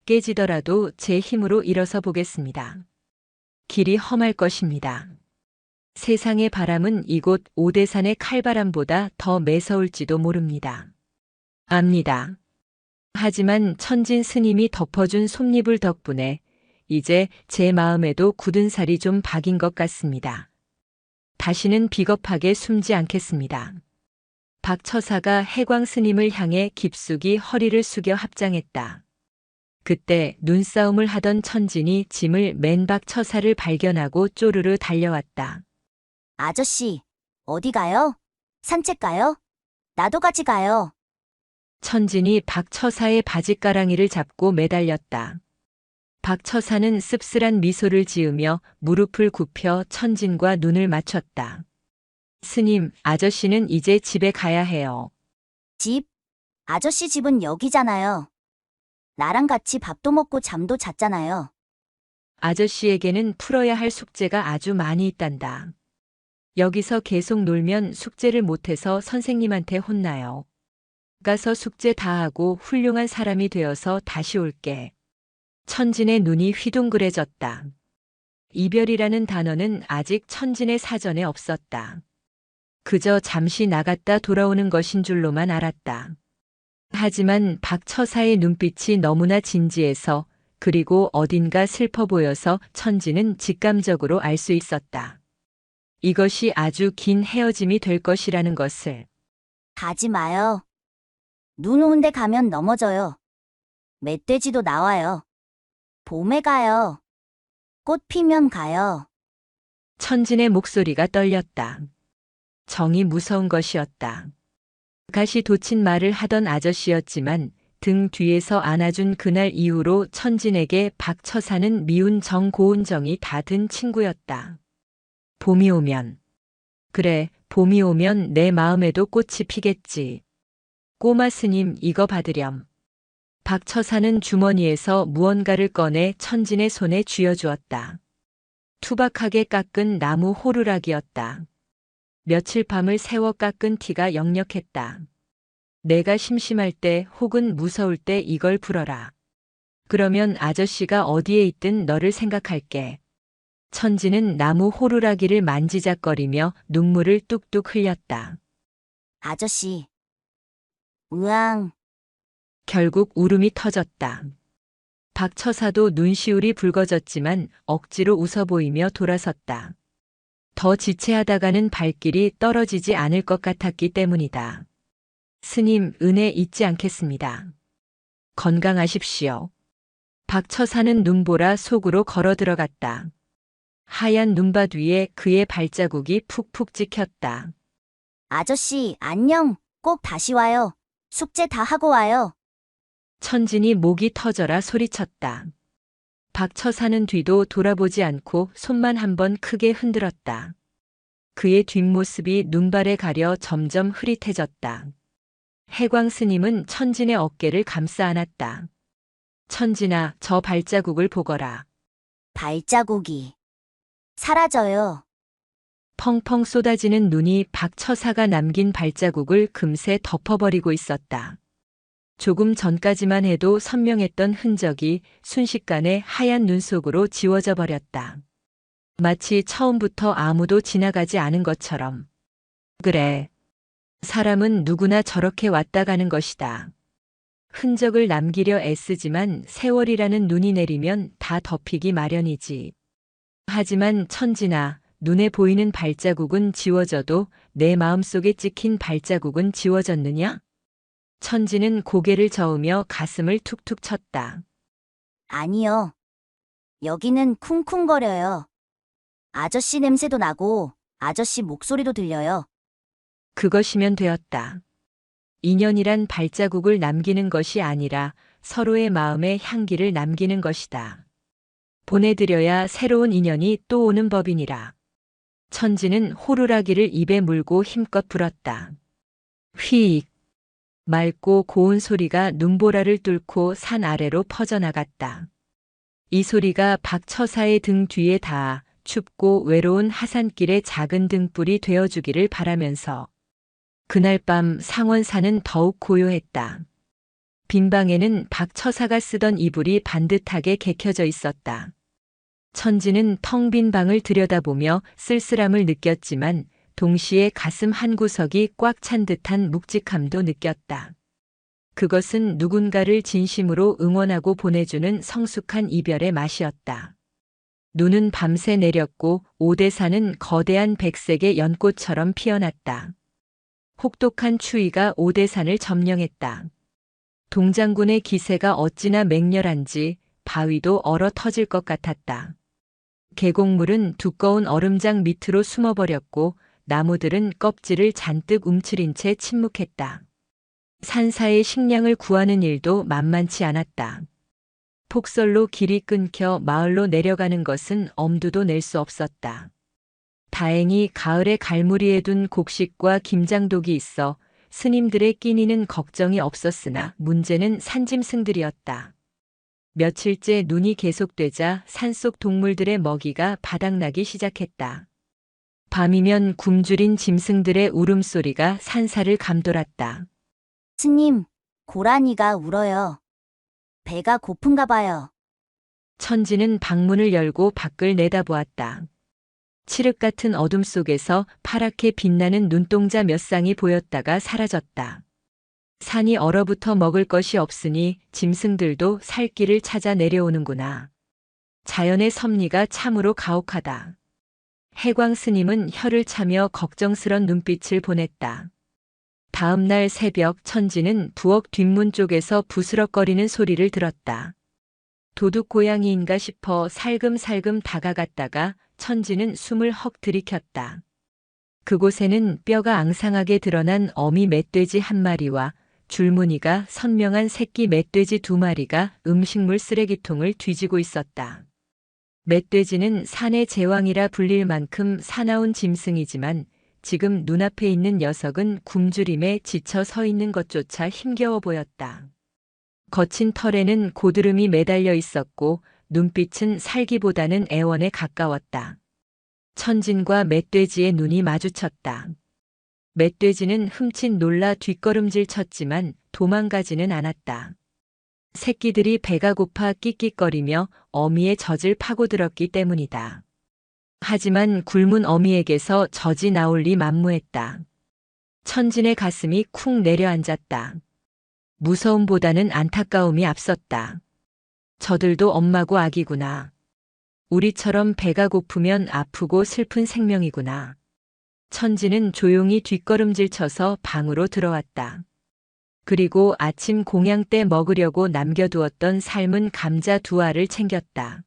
깨지더라도 제 힘으로 일어서 보겠습니다. 길이 험할 것입니다. 세상의 바람은 이곳 오대산의 칼바람보다 더 매서울지도 모릅니다. 압니다. 하지만 천진 스님이 덮어준 솜니불 덕분에 이제 제 마음에도 굳은 살이 좀 박인 것 같습니다. 다시는 비겁하게 숨지 않겠습니다. 박처사가 해광 스님을 향해 깊숙이 허리를 숙여 합장했다. 그때 눈싸움을 하던 천진이 짐을 맨 박처사를 발견하고 쪼르르 달려왔다. 아저씨, 어디 가요? 산책 가요? 나도 같이 가요. 천진이 박처사의 바짓가랑이를 잡고 매달렸다. 박처사는 씁쓸한 미소를 지으며 무릎을 굽혀 천진과 눈을 맞췄다. 스님, 아저씨는 이제 집에 가야 해요. 집? 아저씨 집은 여기잖아요. 나랑 같이 밥도 먹고 잠도 잤잖아요. 아저씨에게는 풀어야 할 숙제가 아주 많이 있단다. 여기서 계속 놀면 숙제를 못해서 선생님한테 혼나요. 가서 숙제 다 하고 훌륭한 사람이 되어서 다시 올게. 천진의 눈이 휘둥그레졌다. 이별이라는 단어는 아직 천진의 사전에 없었다. 그저 잠시 나갔다 돌아오는 것인 줄로만 알았다. 하지만 박처사의 눈빛이 너무나 진지해서 그리고 어딘가 슬퍼 보여서 천진은 직감적으로 알 수 있었다. 이것이 아주 긴 헤어짐이 될 것이라는 것을. 가지 마요. 눈 오는데 가면 넘어져요. 멧돼지도 나와요. 봄에 가요. 꽃 피면 가요. 천진의 목소리가 떨렸다. 정이 무서운 것이었다. 가시 돋친 말을 하던 아저씨였지만 등 뒤에서 안아준 그날 이후로 천진에게 박처사는 미운 정 고운 정이 다 든 친구였다. 봄이 오면. 그래, 봄이 오면 내 마음에도 꽃이 피겠지. 꼬마 스님, 이거 받으렴. 박처사는 주머니에서 무언가를 꺼내 천진의 손에 쥐어주었다. 투박하게 깎은 나무 호루라기였다. 며칠 밤을 새워 깎은 티가 역력했다. 내가 심심할 때 혹은 무서울 때 이걸 불어라. 그러면 아저씨가 어디에 있든 너를 생각할게. 천지는 나무 호루라기를 만지작거리며 눈물을 뚝뚝 흘렸다. 아저씨. 으앙. 결국 울음이 터졌다. 박 처사도 눈시울이 붉어졌지만 억지로 웃어 보이며 돌아섰다. 더 지체하다가는 발길이 떨어지지 않을 것 같았기 때문이다. 스님, 은혜 잊지 않겠습니다. 건강하십시오. 박 처사는 눈보라 속으로 걸어 들어갔다. 하얀 눈밭 위에 그의 발자국이 푹푹 찍혔다. 아저씨, 안녕. 꼭 다시 와요. 숙제 다 하고 와요. 천진이 목이 터져라 소리쳤다. 박 처사는 뒤도 돌아보지 않고 손만 한번 크게 흔들었다. 그의 뒷모습이 눈발에 가려 점점 흐릿해졌다. 해광 스님은 천진의 어깨를 감싸 안았다. 천진아, 저 발자국을 보거라. 발자국이 사라져요. 펑펑 쏟아지는 눈이 박 처사가 남긴 발자국을 금세 덮어버리고 있었다. 조금 전까지만 해도 선명했던 흔적이 순식간에 하얀 눈 속으로 지워져 버렸다. 마치 처음부터 아무도 지나가지 않은 것처럼. 그래. 사람은 누구나 저렇게 왔다 가는 것이다. 흔적을 남기려 애쓰지만 세월이라는 눈이 내리면 다 덮이기 마련이지. 하지만 천진아, 눈에 보이는 발자국은 지워져도 내 마음속에 찍힌 발자국은 지워졌느냐? 천진은 고개를 저으며 가슴을 툭툭 쳤다. 아니요. 여기는 쿵쿵거려요. 아저씨 냄새도 나고 아저씨 목소리도 들려요. 그것이면 되었다. 인연이란 발자국을 남기는 것이 아니라 서로의 마음에 향기를 남기는 것이다. 보내드려야 새로운 인연이 또 오는 법이니라. 천지는 호루라기를 입에 물고 힘껏 불었다. 휘익. 맑고 고운 소리가 눈보라를 뚫고 산 아래로 퍼져나갔다. 이 소리가 박 처사의 등 뒤에 닿아 춥고 외로운 하산길의 작은 등불이 되어주기를 바라면서 그날 밤 상원산은 더욱 고요했다. 빈방에는 박 처사가 쓰던 이불이 반듯하게 개켜져 있었다. 천지는 텅 빈 방을 들여다보며 쓸쓸함을 느꼈지만 동시에 가슴 한 구석이 꽉 찬 듯한 묵직함도 느꼈다. 그것은 누군가를 진심으로 응원하고 보내주는 성숙한 이별의 맛이었다. 눈은 밤새 내렸고 오대산은 거대한 백색의 연꽃처럼 피어났다. 혹독한 추위가 오대산을 점령했다. 동장군의 기세가 어찌나 맹렬한지 바위도 얼어 터질 것 같았다. 계곡물은 두꺼운 얼음장 밑으로 숨어버렸고 나무들은 껍질을 잔뜩 움츠린 채 침묵했다. 산사의 식량을 구하는 일도 만만치 않았다. 폭설로 길이 끊겨 마을로 내려가는 것은 엄두도 낼 수 없었다. 다행히 가을에 갈무리에 둔 곡식과 김장독이 있어 스님들의 끼니는 걱정이 없었으나 문제는 산짐승들이었다. 며칠째 눈이 계속되자 산속 동물들의 먹이가 바닥나기 시작했다. 밤이면 굶주린 짐승들의 울음소리가 산사를 감돌았다. 스님, 고라니가 울어요. 배가 고픈가 봐요. 천지는 방문을 열고 밖을 내다보았다. 칠흑 같은 어둠 속에서 파랗게 빛나는 눈동자 몇 쌍이 보였다가 사라졌다. 산이 얼어붙어 먹을 것이 없으니 짐승들도 살 길을 찾아 내려오는구나. 자연의 섭리가 참으로 가혹하다. 해광 스님은 혀를 차며 걱정스런 눈빛을 보냈다. 다음 날 새벽 천지는 부엌 뒷문 쪽에서 부스럭거리는 소리를 들었다. 도둑 고양이인가 싶어 살금살금 다가갔다가 천지는 숨을 헉 들이켰다. 그곳에는 뼈가 앙상하게 드러난 어미 멧돼지 한 마리와 줄무늬가 선명한 새끼 멧돼지 두 마리가 음식물 쓰레기통을 뒤지고 있었다. 멧돼지는 산의 제왕이라 불릴 만큼 사나운 짐승이지만 지금 눈앞에 있는 녀석은 굶주림에 지쳐 서 있는 것조차 힘겨워 보였다. 거친 털에는 고드름이 매달려 있었고 눈빛은 살기보다는 애원에 가까웠다. 천진과 멧돼지의 눈이 마주쳤다. 멧돼지는 흠칫 놀라 뒷걸음질 쳤지만 도망가지는 않았다. 새끼들이 배가 고파 끽끽거리며 어미의 젖을 파고들었기 때문이다. 하지만 굶은 어미에게서 젖이 나올 리 만무했다. 천진의 가슴이 쿵 내려앉았다. 무서움보다는 안타까움이 앞섰다. 저들도 엄마고 아기구나. 우리처럼 배가 고프면 아프고 슬픈 생명이구나. 천진은 조용히 뒷걸음질 쳐서 방으로 들어왔다. 그리고 아침 공양 때 먹으려고 남겨두었던 삶은 감자 2알을 챙겼다.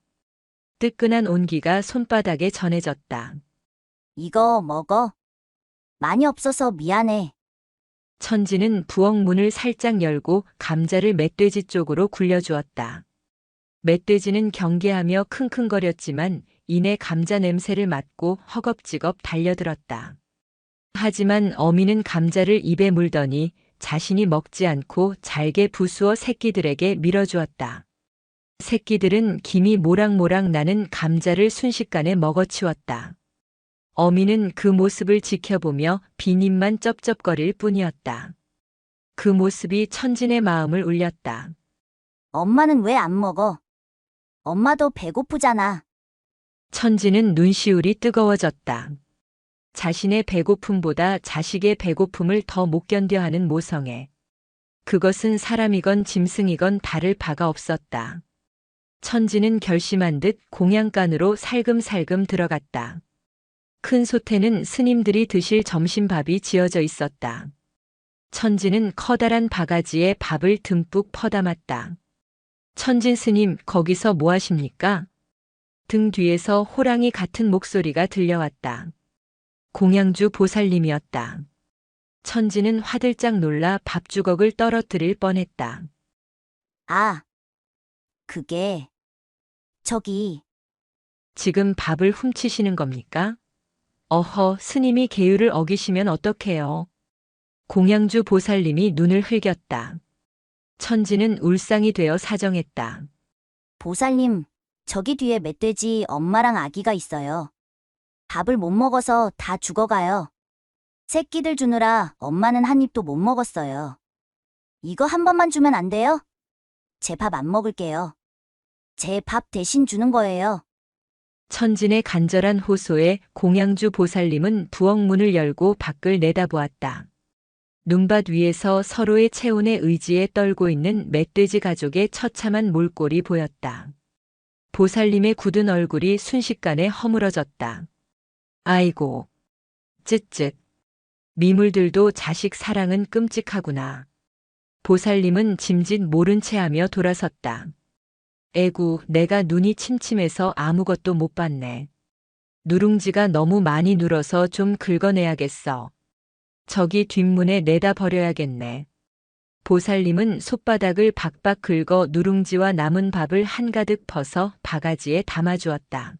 뜨끈한 온기가 손바닥에 전해졌다. 이거 먹어. 많이 없어서 미안해. 천진은 부엌 문을 살짝 열고 감자를 멧돼지 쪽으로 굴려주었다. 멧돼지는 경계하며 킁킁거렸지만 이내 감자 냄새를 맡고 허겁지겁 달려들었다. 하지만 어미는 감자를 입에 물더니 자신이 먹지 않고 잘게 부수어 새끼들에게 밀어주었다. 새끼들은 김이 모락모락 나는 감자를 순식간에 먹어치웠다. 어미는 그 모습을 지켜보며 비님만 쩝쩝거릴 뿐이었다. 그 모습이 천진의 마음을 울렸다. 엄마는 왜 안 먹어? 엄마도 배고프잖아. 천진은 눈시울이 뜨거워졌다. 자신의 배고픔보다 자식의 배고픔을 더 못 견뎌 하는 모성애. 그것은 사람이건 짐승이건 다를 바가 없었다. 천진은 결심한 듯 공양간으로 살금살금 들어갔다. 큰 솥에는 스님들이 드실 점심밥이 지어져 있었다. 천진은 커다란 바가지에 밥을 듬뿍 퍼담았다. 천진 스님, 거기서 뭐 하십니까? 등 뒤에서 호랑이 같은 목소리가 들려왔다. 공양주 보살님이었다. 천진은 화들짝 놀라 밥주걱을 떨어뜨릴 뻔했다. 아, 그게, 저기, 지금 밥을 훔치시는 겁니까? 어허, 스님이 계율을 어기시면 어떡해요? 공양주 보살님이 눈을 흘겼다. 천진은 울상이 되어 사정했다. 보살님, 저기 뒤에 멧돼지 엄마랑 아기가 있어요. 밥을 못 먹어서 다 죽어가요. 새끼들 주느라 엄마는 한 입도 못 먹었어요. 이거 한 번만 주면 안 돼요? 제 밥 안 먹을게요. 제 밥 대신 주는 거예요. 천진의 간절한 호소에 공양주 보살님은 부엌 문을 열고 밖을 내다보았다. 눈밭 위에서 서로의 체온의 의지에 떨고 있는 멧돼지 가족의 처참한 몰골이 보였다. 보살님의 굳은 얼굴이 순식간에 허물어졌다. 아이고, 쯧쯧. 미물들도 자식 사랑은 끔찍하구나. 보살님은 짐짓 모른 채 하며 돌아섰다. 에구, 내가 눈이 침침해서 아무것도 못 봤네. 누룽지가 너무 많이 눌어서 좀 긁어내야겠어. 저기 뒷문에 내다 버려야겠네. 보살님은 솥바닥을 박박 긁어 누룽지와 남은 밥을 한가득 퍼서 바가지에 담아주었다.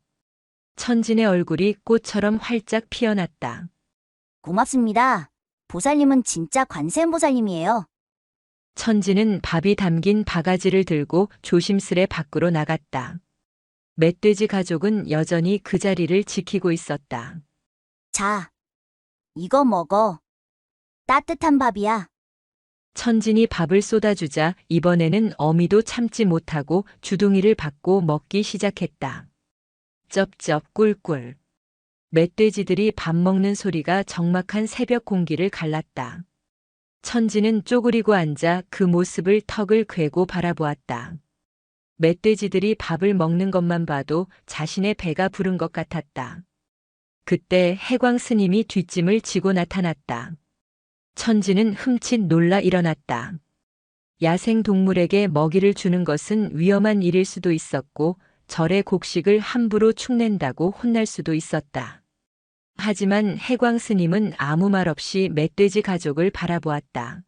천진의 얼굴이 꽃처럼 활짝 피어났다. 고맙습니다. 보살님은 진짜 관세음보살님이에요. 천진은 밥이 담긴 바가지를 들고 조심스레 밖으로 나갔다. 멧돼지 가족은 여전히 그 자리를 지키고 있었다. 자, 이거 먹어. 따뜻한 밥이야. 천진이 밥을 쏟아주자 이번에는 어미도 참지 못하고 주둥이를 받고 먹기 시작했다. 쩝쩝 꿀꿀. 멧돼지들이 밥 먹는 소리가 적막한 새벽 공기를 갈랐다. 천진은 쪼그리고 앉아 그 모습을 턱을 괴고 바라보았다. 멧돼지들이 밥을 먹는 것만 봐도 자신의 배가 부른 것 같았다. 그때 해광 스님이 뒷짐을 지고 나타났다. 천진은 흠칫 놀라 일어났다. 야생 동물에게 먹이를 주는 것은 위험한 일일 수도 있었고 절의 곡식을 함부로 축낸다고 혼날 수도 있었다. 하지만 해광 스님은 아무 말 없이 멧돼지 가족을 바라보았다.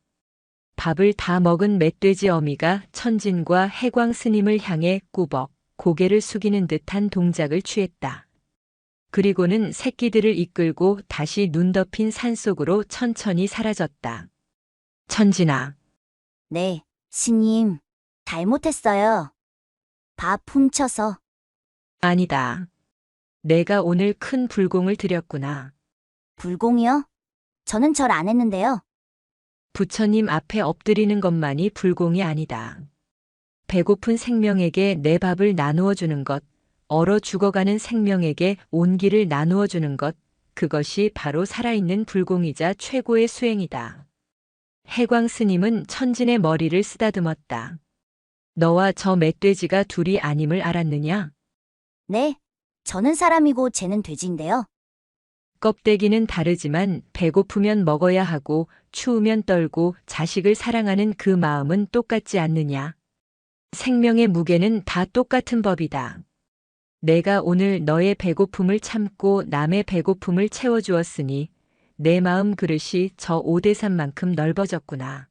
밥을 다 먹은 멧돼지 어미가 천진과 해광 스님을 향해 꾸벅 고개를 숙이는 듯한 동작을 취했다. 그리고는 새끼들을 이끌고 다시 눈 덮인 산속으로 천천히 사라졌다. 천진아. 네, 스님. 잘못했어요. 밥 훔쳐서. 아니다. 내가 오늘 큰 불공을 들였구나. 불공이요? 저는 절 안 했는데요. 부처님 앞에 엎드리는 것만이 불공이 아니다. 배고픈 생명에게 내 밥을 나누어 주는 것, 얼어 죽어가는 생명에게 온기를 나누어 주는 것, 그것이 바로 살아있는 불공이자 최고의 수행이다. 해광 스님은 천진의 머리를 쓰다듬었다. 너와 저 멧돼지가 둘이 아님을 알았느냐? 네, 저는 사람이고 쟤는 돼지인데요. 껍데기는 다르지만 배고프면 먹어야 하고 추우면 떨고 자식을 사랑하는 그 마음은 똑같지 않느냐? 생명의 무게는 다 똑같은 법이다. 내가 오늘 너의 배고픔을 참고 남의 배고픔을 채워주었으니 내 마음 그릇이 저 오대산만큼 넓어졌구나.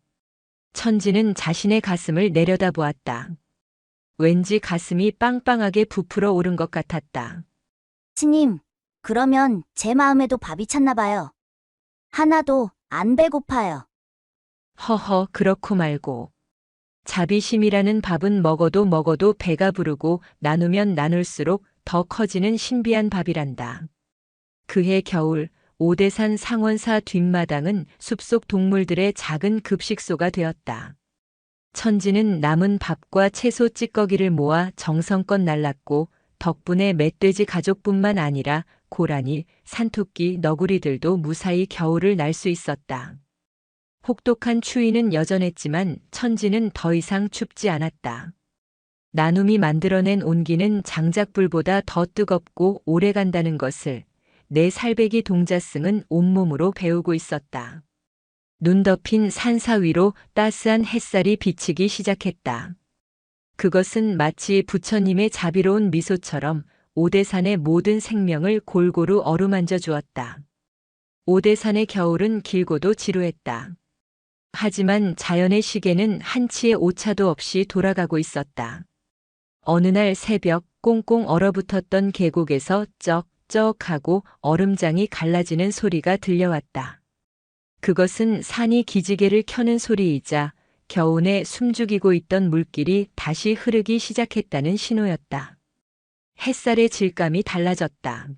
천지는 자신의 가슴을 내려다보았다. 왠지 가슴이 빵빵하게 부풀어 오른 것 같았다. 스님, 그러면 제 마음에도 밥이 찼나 봐요. 하나도 안 배고파요. 허허, 그렇고 말고. 자비심이라는 밥은 먹어도 먹어도 배가 부르고 나누면 나눌수록 더 커지는 신비한 밥이란다. 그해 겨울 오대산 상원사 뒷마당은 숲속 동물들의 작은 급식소가 되었다. 천지는 남은 밥과 채소 찌꺼기를 모아 정성껏 날랐고 덕분에 멧돼지 가족뿐만 아니라 고라니, 산토끼, 너구리들도 무사히 겨울을 날 수 있었다. 혹독한 추위는 여전했지만 천지는 더 이상 춥지 않았다. 나눔이 만들어낸 온기는 장작불보다 더 뜨겁고 오래간다는 것을 내 살배기 동자승은 온몸으로 배우고 있었다. 눈 덮인 산사 위로 따스한 햇살이 비치기 시작했다. 그것은 마치 부처님의 자비로운 미소처럼 오대산의 모든 생명을 골고루 어루만져 주었다. 오대산의 겨울은 길고도 지루했다. 하지만 자연의 시계는 한치의 오차도 없이 돌아가고 있었다. 어느 날 새벽 꽁꽁 얼어붙었던 계곡에서 쩍쩍하고 얼음장이 갈라지는 소리가 들려왔다. 그것은 산이 기지개를 켜는 소리이자 겨우내 숨죽이고 있던 물길이 다시 흐르기 시작했다는 신호였다. 햇살의 질감이 달라졌다.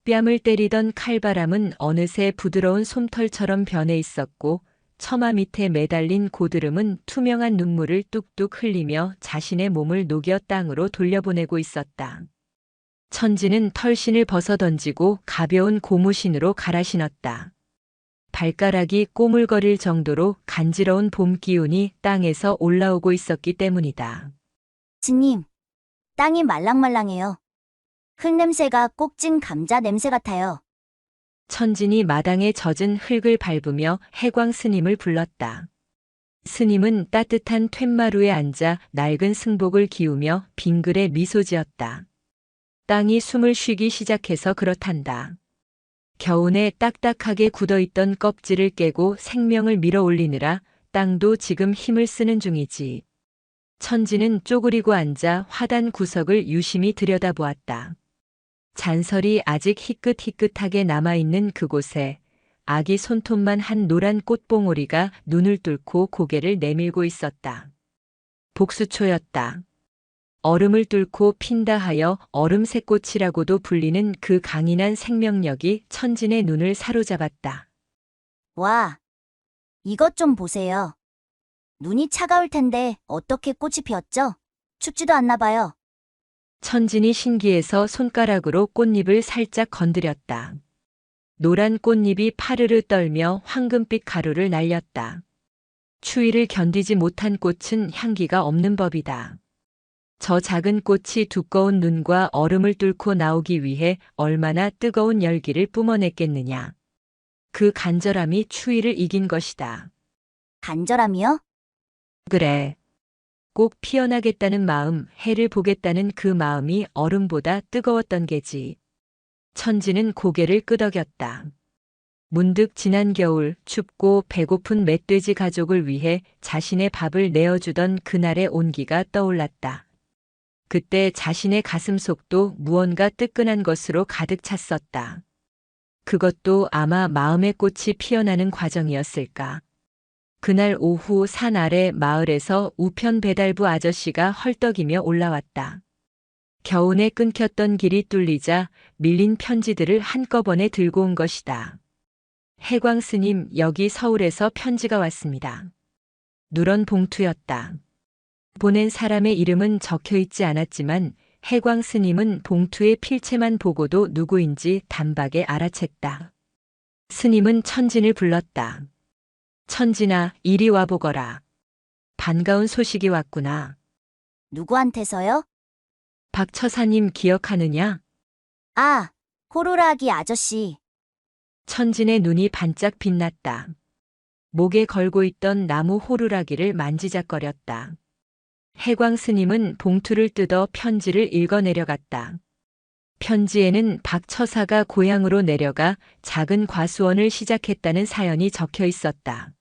뺨을 때리던 칼바람은 어느새 부드러운 솜털처럼 변해 있었고 처마 밑에 매달린 고드름은 투명한 눈물을 뚝뚝 흘리며 자신의 몸을 녹여 땅으로 돌려보내고 있었다. 천지는 털신을 벗어던지고 가벼운 고무신으로 갈아 신었다. 발가락이 꼬물거릴 정도로 간지러운 봄 기운이 땅에서 올라오고 있었기 때문이다. 스님, 땅이 말랑말랑해요. 흙냄새가 꼭진 감자 냄새 같아요. 천진이 마당에 젖은 흙을 밟으며 해광 스님을 불렀다. 스님은 따뜻한 툇마루에 앉아 낡은 승복을 기우며 빙글에 미소 지었다. 땅이 숨을 쉬기 시작해서 그렇단다. 겨우내 딱딱하게 굳어있던 껍질을 깨고 생명을 밀어 올리느라 땅도 지금 힘을 쓰는 중이지. 천지는 쪼그리고 앉아 화단 구석을 유심히 들여다보았다. 잔설이 아직 희끗희끗하게 남아있는 그곳에 아기 손톱만 한 노란 꽃봉오리가 눈을 뚫고 고개를 내밀고 있었다. 복수초였다. 얼음을 뚫고 핀다 하여 얼음새꽃이라고도 불리는 그 강인한 생명력이 천진의 눈을 사로잡았다. 와, 이것 좀 보세요. 눈이 차가울 텐데 어떻게 꽃이 피었죠? 춥지도 않나 봐요. 천진이 신기해서 손가락으로 꽃잎을 살짝 건드렸다. 노란 꽃잎이 파르르 떨며 황금빛 가루를 날렸다. 추위를 견디지 못한 꽃은 향기가 없는 법이다. 저 작은 꽃이 두꺼운 눈과 얼음을 뚫고 나오기 위해 얼마나 뜨거운 열기를 뿜어냈겠느냐. 그 간절함이 추위를 이긴 것이다. 간절함이요? 그래. 꼭 피어나겠다는 마음, 해를 보겠다는 그 마음이 얼음보다 뜨거웠던 게지. 천지는 고개를 끄덕였다. 문득 지난 겨울 춥고 배고픈 멧돼지 가족을 위해 자신의 밥을 내어주던 그날의 온기가 떠올랐다. 그때 자신의 가슴속도 무언가 뜨끈한 것으로 가득 찼었다. 그것도 아마 마음의 꽃이 피어나는 과정이었을까. 그날 오후 산 아래 마을에서 우편 배달부 아저씨가 헐떡이며 올라왔다. 겨우내 끊겼던 길이 뚫리자 밀린 편지들을 한꺼번에 들고 온 것이다. 해광 스님, 여기 서울에서 편지가 왔습니다. 누런 봉투였다. 보낸 사람의 이름은 적혀 있지 않았지만 해광 스님은 봉투의 필체만 보고도 누구인지 단박에 알아챘다. 스님은 천진을 불렀다. 천진아, 이리 와보거라. 반가운 소식이 왔구나. 누구한테서요? 박 처사님 기억하느냐? 아, 호루라기 아저씨. 천진의 눈이 반짝 빛났다. 목에 걸고 있던 나무 호루라기를 만지작거렸다. 해광 스님은 봉투를 뜯어 편지를 읽어 내려갔다. 편지에는 박 처사가 고향으로 내려가 작은 과수원을 시작했다는 사연이 적혀 있었다.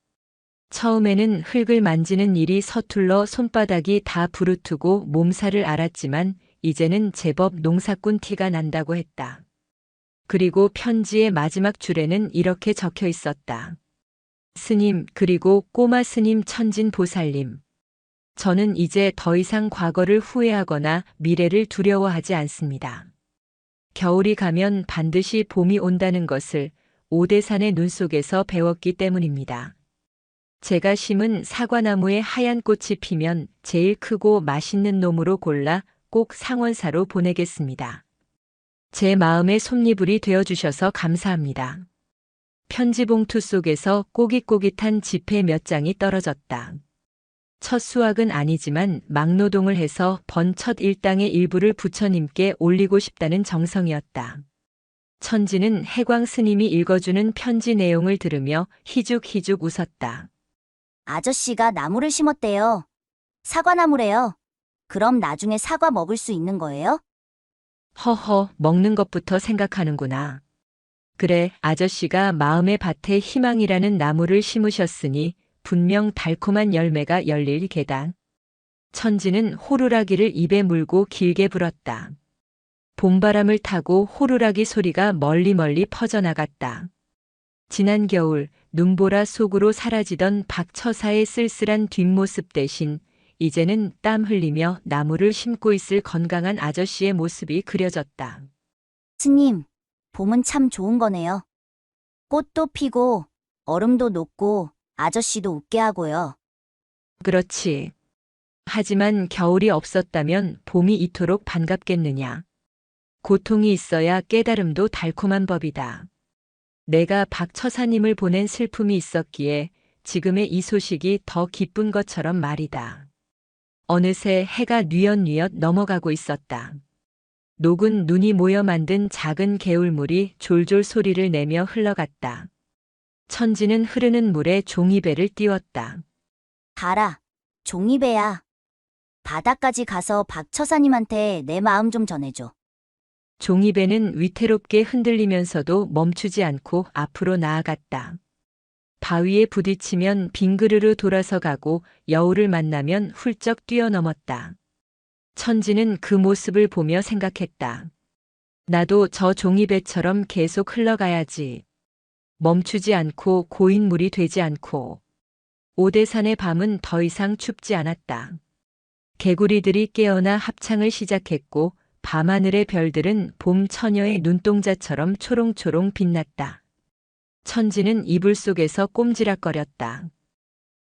처음에는 흙을 만지는 일이 서툴러 손바닥이 다 부르트고 몸살을 앓았지만 이제는 제법 농사꾼 티가 난다고 했다. 그리고 편지의 마지막 줄에는 이렇게 적혀 있었다. 스님, 그리고 꼬마 스님 천진 보살님. 저는 이제 더 이상 과거를 후회하거나 미래를 두려워하지 않습니다. 겨울이 가면 반드시 봄이 온다는 것을 오대산의 눈 속에서 배웠기 때문입니다. 제가 심은 사과나무에 하얀 꽃이 피면 제일 크고 맛있는 놈으로 골라 꼭 상원사로 보내겠습니다. 제 마음의 솜니불이 되어주셔서 감사합니다. 편지 봉투 속에서 꼬깃꼬깃한 지폐 몇 장이 떨어졌다. 첫 수확은 아니지만 막노동을 해서 번 첫 일당의 일부를 부처님께 올리고 싶다는 정성이었다. 천지는 해광 스님이 읽어주는 편지 내용을 들으며 희죽희죽 웃었다. 아저씨가 나무를 심었대요. 사과나무래요. 그럼 나중에 사과 먹을 수 있는 거예요? 허허, 먹는 것부터 생각하는구나. 그래, 아저씨가 마음의 밭에 희망이라는 나무를 심으셨으니 분명 달콤한 열매가 열릴 게다. 천지는 호루라기를 입에 물고 길게 불었다. 봄바람을 타고 호루라기 소리가 멀리 퍼져나갔다. 지난 겨울 눈보라 속으로 사라지던 박처사의 쓸쓸한 뒷모습 대신 이제는 땀 흘리며 나무를 심고 있을 건강한 아저씨의 모습이 그려졌다. 스님, 봄은 참 좋은 거네요. 꽃도 피고 얼음도 녹고 아저씨도 웃게 하고요. 그렇지. 하지만 겨울이 없었다면 봄이 이토록 반갑겠느냐. 고통이 있어야 깨달음도 달콤한 법이다. 내가 박 처사님을 보낸 슬픔이 있었기에 지금의 이 소식이 더 기쁜 것처럼 말이다. 어느새 해가 뉘엿뉘엿 넘어가고 있었다. 녹은 눈이 모여 만든 작은 개울물이 졸졸 소리를 내며 흘러갔다. 천지는 흐르는 물에 종이배를 띄웠다. 가라, 종이배야. 바다까지 가서 박 처사님한테 내 마음 좀 전해줘. 종이배는 위태롭게 흔들리면서도 멈추지 않고 앞으로 나아갔다. 바위에 부딪히면 빙그르르 돌아서 가고 여우를 만나면 훌쩍 뛰어넘었다. 천지는 그 모습을 보며 생각했다. 나도 저 종이배처럼 계속 흘러가야지. 멈추지 않고 고인물이 되지 않고. 오대산의 밤은 더 이상 춥지 않았다. 개구리들이 깨어나 합창을 시작했고 밤하늘의 별들은 봄 처녀의 눈동자처럼 초롱초롱 빛났다. 천지는 이불 속에서 꼼지락거렸다.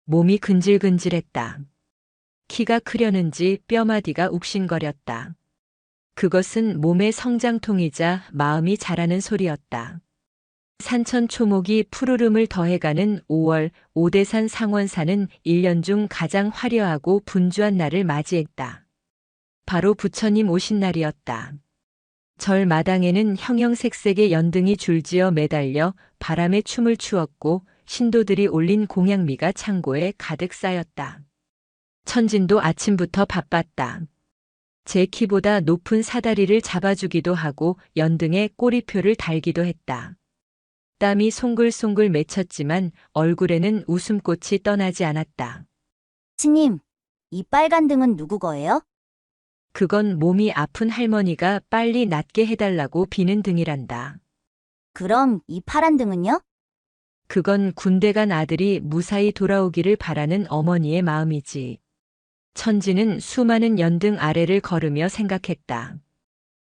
몸이 근질근질했다. 키가 크려는지 뼈마디가 욱신거렸다. 그것은 몸의 성장통이자 마음이 자라는 소리였다. 산천초목이 푸르름을 더해가는 5월 오대산 상원사는 1년 중 가장 화려하고 분주한 날을 맞이했다. 바로 부처님 오신 날이었다. 절 마당에는 형형색색의 연등이 줄지어 매달려 바람에 춤을 추었고 신도들이 올린 공양미가 창고에 가득 쌓였다. 천진도 아침부터 바빴다. 제 키보다 높은 사다리를 잡아주기도 하고 연등에 꼬리표를 달기도 했다. 땀이 송글송글 맺혔지만 얼굴에는 웃음꽃이 떠나지 않았다. 스님, 이 빨간 등은 누구 거예요? 그건 몸이 아픈 할머니가 빨리 낫게 해달라고 비는 등이란다. 그럼 이 파란 등은요? 그건 군대 간 아들이 무사히 돌아오기를 바라는 어머니의 마음이지. 천지는 수많은 연등 아래를 걸으며 생각했다.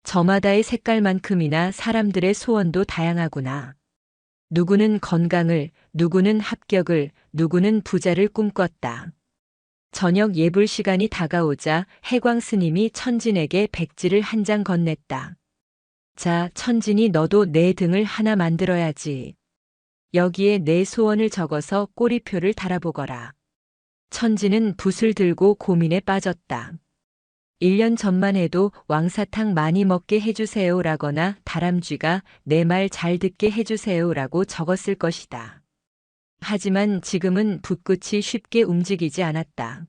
저마다의 색깔만큼이나 사람들의 소원도 다양하구나. 누구는 건강을, 누구는 합격을, 누구는 부자를 꿈꿨다. 저녁 예불 시간이 다가오자 해광 스님이 천진에게 백지를 한 장 건넸다. 자, 천진이 너도 내 등을 하나 만들어야지. 여기에 내 소원을 적어서 꼬리표를 달아보거라. 천진은 붓을 들고 고민에 빠졌다. 1년 전만 해도 왕사탕 많이 먹게 해주세요라거나 다람쥐가 내 말 잘 듣게 해주세요라고 적었을 것이다. 하지만 지금은 붓끝이 쉽게 움직이지 않았다.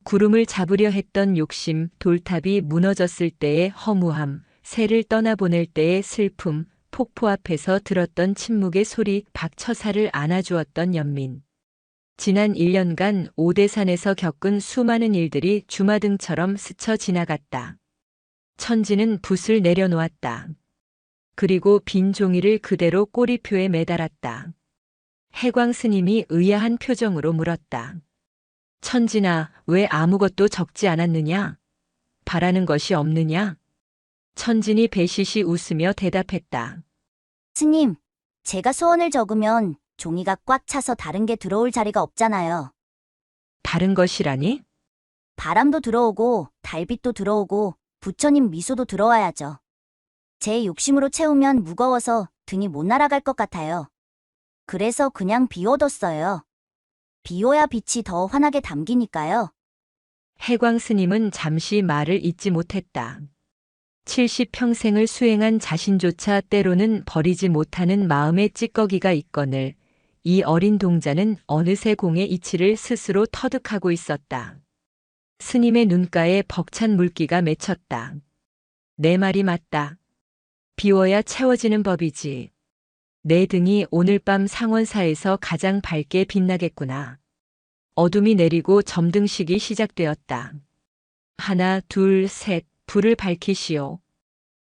구름을 잡으려 했던 욕심, 돌탑이 무너졌을 때의 허무함, 새를 떠나보낼 때의 슬픔, 폭포 앞에서 들었던 침묵의 소리, 박처사를 안아주었던 연민. 지난 1년간 오대산에서 겪은 수많은 일들이 주마등처럼 스쳐 지나갔다. 천지는 붓을 내려놓았다. 그리고 빈 종이를 그대로 꼬리표에 매달았다. 해광 스님이 의아한 표정으로 물었다. 천진아, 왜 아무것도 적지 않았느냐? 바라는 것이 없느냐? 천진이 배시시 웃으며 대답했다. 스님, 제가 소원을 적으면 종이가 꽉 차서 다른 게 들어올 자리가 없잖아요. 다른 것이라니? 바람도 들어오고 달빛도 들어오고 부처님 미소도 들어와야죠. 제 욕심으로 채우면 무거워서 등이 못 날아갈 것 같아요. 그래서 그냥 비워뒀어요. 비워야 빛이 더 환하게 담기니까요. 해광 스님은 잠시 말을 잇지 못했다. 70평생을 수행한 자신조차 때로는 버리지 못하는 마음의 찌꺼기가 있거늘 이 어린 동자는 어느새 공의 이치를 스스로 터득하고 있었다. 스님의 눈가에 벅찬 물기가 맺혔다. 내 말이 맞다. 비워야 채워지는 법이지. 내 등이 오늘 밤 상원사에서 가장 밝게 빛나겠구나. 어둠이 내리고 점등식이 시작되었다. 하나, 둘, 셋, 불을 밝히시오.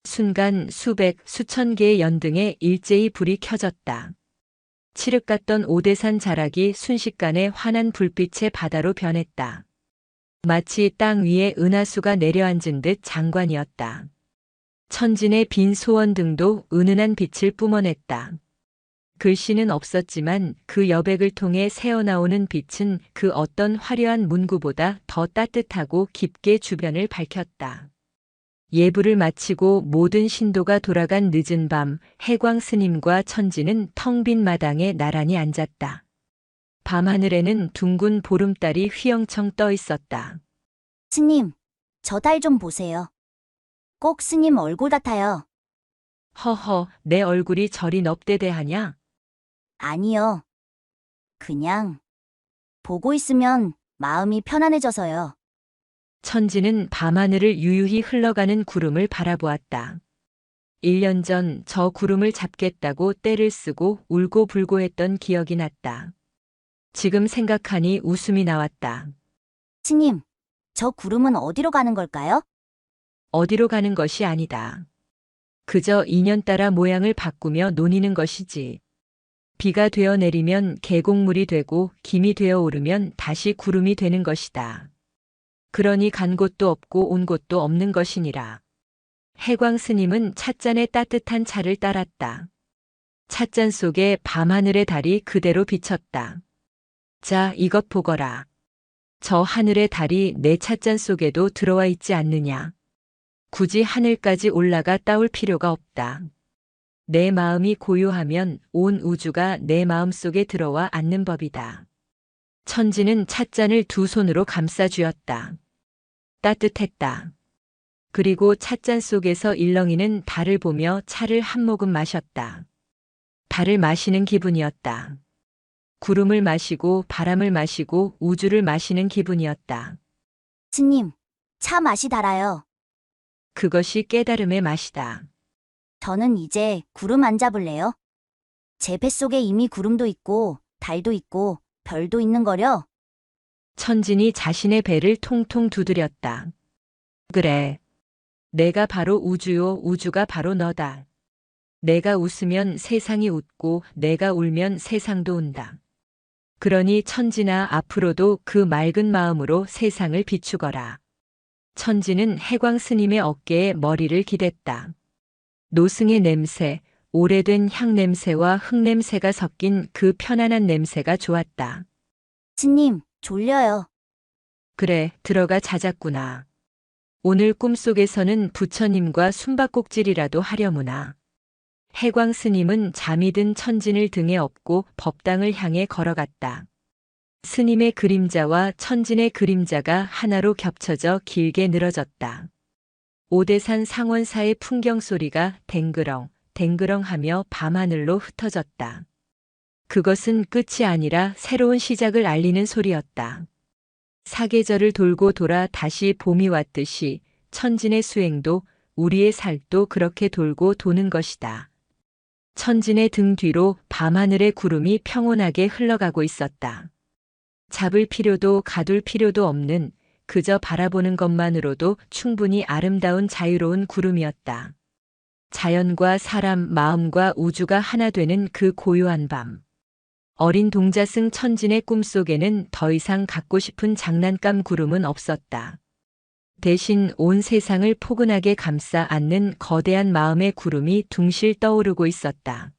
순간 수백, 수천 개의 연등에 일제히 불이 켜졌다. 칠흑 같던 오대산 자락이 순식간에 환한 불빛의 바다로 변했다. 마치 땅 위에 은하수가 내려앉은 듯 장관이었다. 천진의 빈 소원등도 은은한 빛을 뿜어냈다. 글씨는 없었지만 그 여백을 통해 새어나오는 빛은 그 어떤 화려한 문구보다 더 따뜻하고 깊게 주변을 밝혔다. 예불을 마치고 모든 신도가 돌아간 늦은 밤, 해광 스님과 천지는 텅 빈 마당에 나란히 앉았다. 밤하늘에는 둥근 보름달이 휘영청 떠 있었다. 스님, 저 달 좀 보세요. 꼭 스님 얼굴 같아요. 허허, 내 얼굴이 저리 넙대대하냐? 아니요. 그냥 보고 있으면 마음이 편안해져서요. 천지는 밤하늘을 유유히 흘러가는 구름을 바라보았다. 1년 전 저 구름을 잡겠다고 떼를 쓰고 울고 불고 했던 기억이 났다. 지금 생각하니 웃음이 나왔다. 스님, 저 구름은 어디로 가는 걸까요? 어디로 가는 것이 아니다. 그저 인연 따라 모양을 바꾸며 노니는 것이지. 비가 되어 내리면 계곡물이 되고 김이 되어 오르면 다시 구름이 되는 것이다. 그러니 간 곳도 없고 온 곳도 없는 것이니라. 해광 스님은 찻잔에 따뜻한 차를 따랐다. 찻잔 속에 밤하늘의 달이 그대로 비쳤다. 자, 이것 보거라. 저 하늘의 달이 내 찻잔 속에도 들어와 있지 않느냐. 굳이 하늘까지 올라가 따올 필요가 없다. 내 마음이 고요하면 온 우주가 내 마음 속에 들어와 앉는 법이다. 천지는 찻잔을 두 손으로 감싸 쥐었다. 따뜻했다. 그리고 찻잔 속에서 일렁이는 달을 보며 차를 한 모금 마셨다. 달을 마시는 기분이었다. 구름을 마시고 바람을 마시고 우주를 마시는 기분이었다. 스님, 차 맛이 달아요. 그것이 깨달음의 맛이다. 저는 이제 구름 안 잡을래요. 제 뱃속에 이미 구름도 있고 달도 있고 별도 있는 거려. 천진이 자신의 배를 통통 두드렸다. 그래. 내가 바로 우주요, 우주가 바로 너다. 내가 웃으면 세상이 웃고 내가 울면 세상도 운다. 그러니 천진아, 앞으로도 그 맑은 마음으로 세상을 비추거라. 천진은 해광 스님의 어깨에 머리를 기댔다. 노승의 냄새, 오래된 향 냄새와 흙 냄새가 섞인 그 편안한 냄새가 좋았다. 스님, 졸려요. 그래, 들어가 자자꾸나. 오늘 꿈속에서는 부처님과 숨바꼭질이라도 하려무나. 해광 스님은 잠이 든 천진을 등에 업고 법당을 향해 걸어갔다. 스님의 그림자와 천진의 그림자가 하나로 겹쳐져 길게 늘어졌다. 오대산 상원사의 풍경 소리가 댕그렁, 댕그렁하며 밤하늘로 흩어졌다. 그것은 끝이 아니라 새로운 시작을 알리는 소리였다. 사계절을 돌고 돌아 다시 봄이 왔듯이 천진의 수행도 우리의 살도 그렇게 돌고 도는 것이다. 천진의 등 뒤로 밤하늘의 구름이 평온하게 흘러가고 있었다. 잡을 필요도 가둘 필요도 없는 그저 바라보는 것만으로도 충분히 아름다운 자유로운 구름이었다. 자연과 사람, 마음과 우주가 하나 되는 그 고요한 밤. 어린 동자승 천진의 꿈속에는 더 이상 갖고 싶은 장난감 구름은 없었다. 대신 온 세상을 포근하게 감싸 안는 거대한 마음의 구름이 둥실 떠오르고 있었다.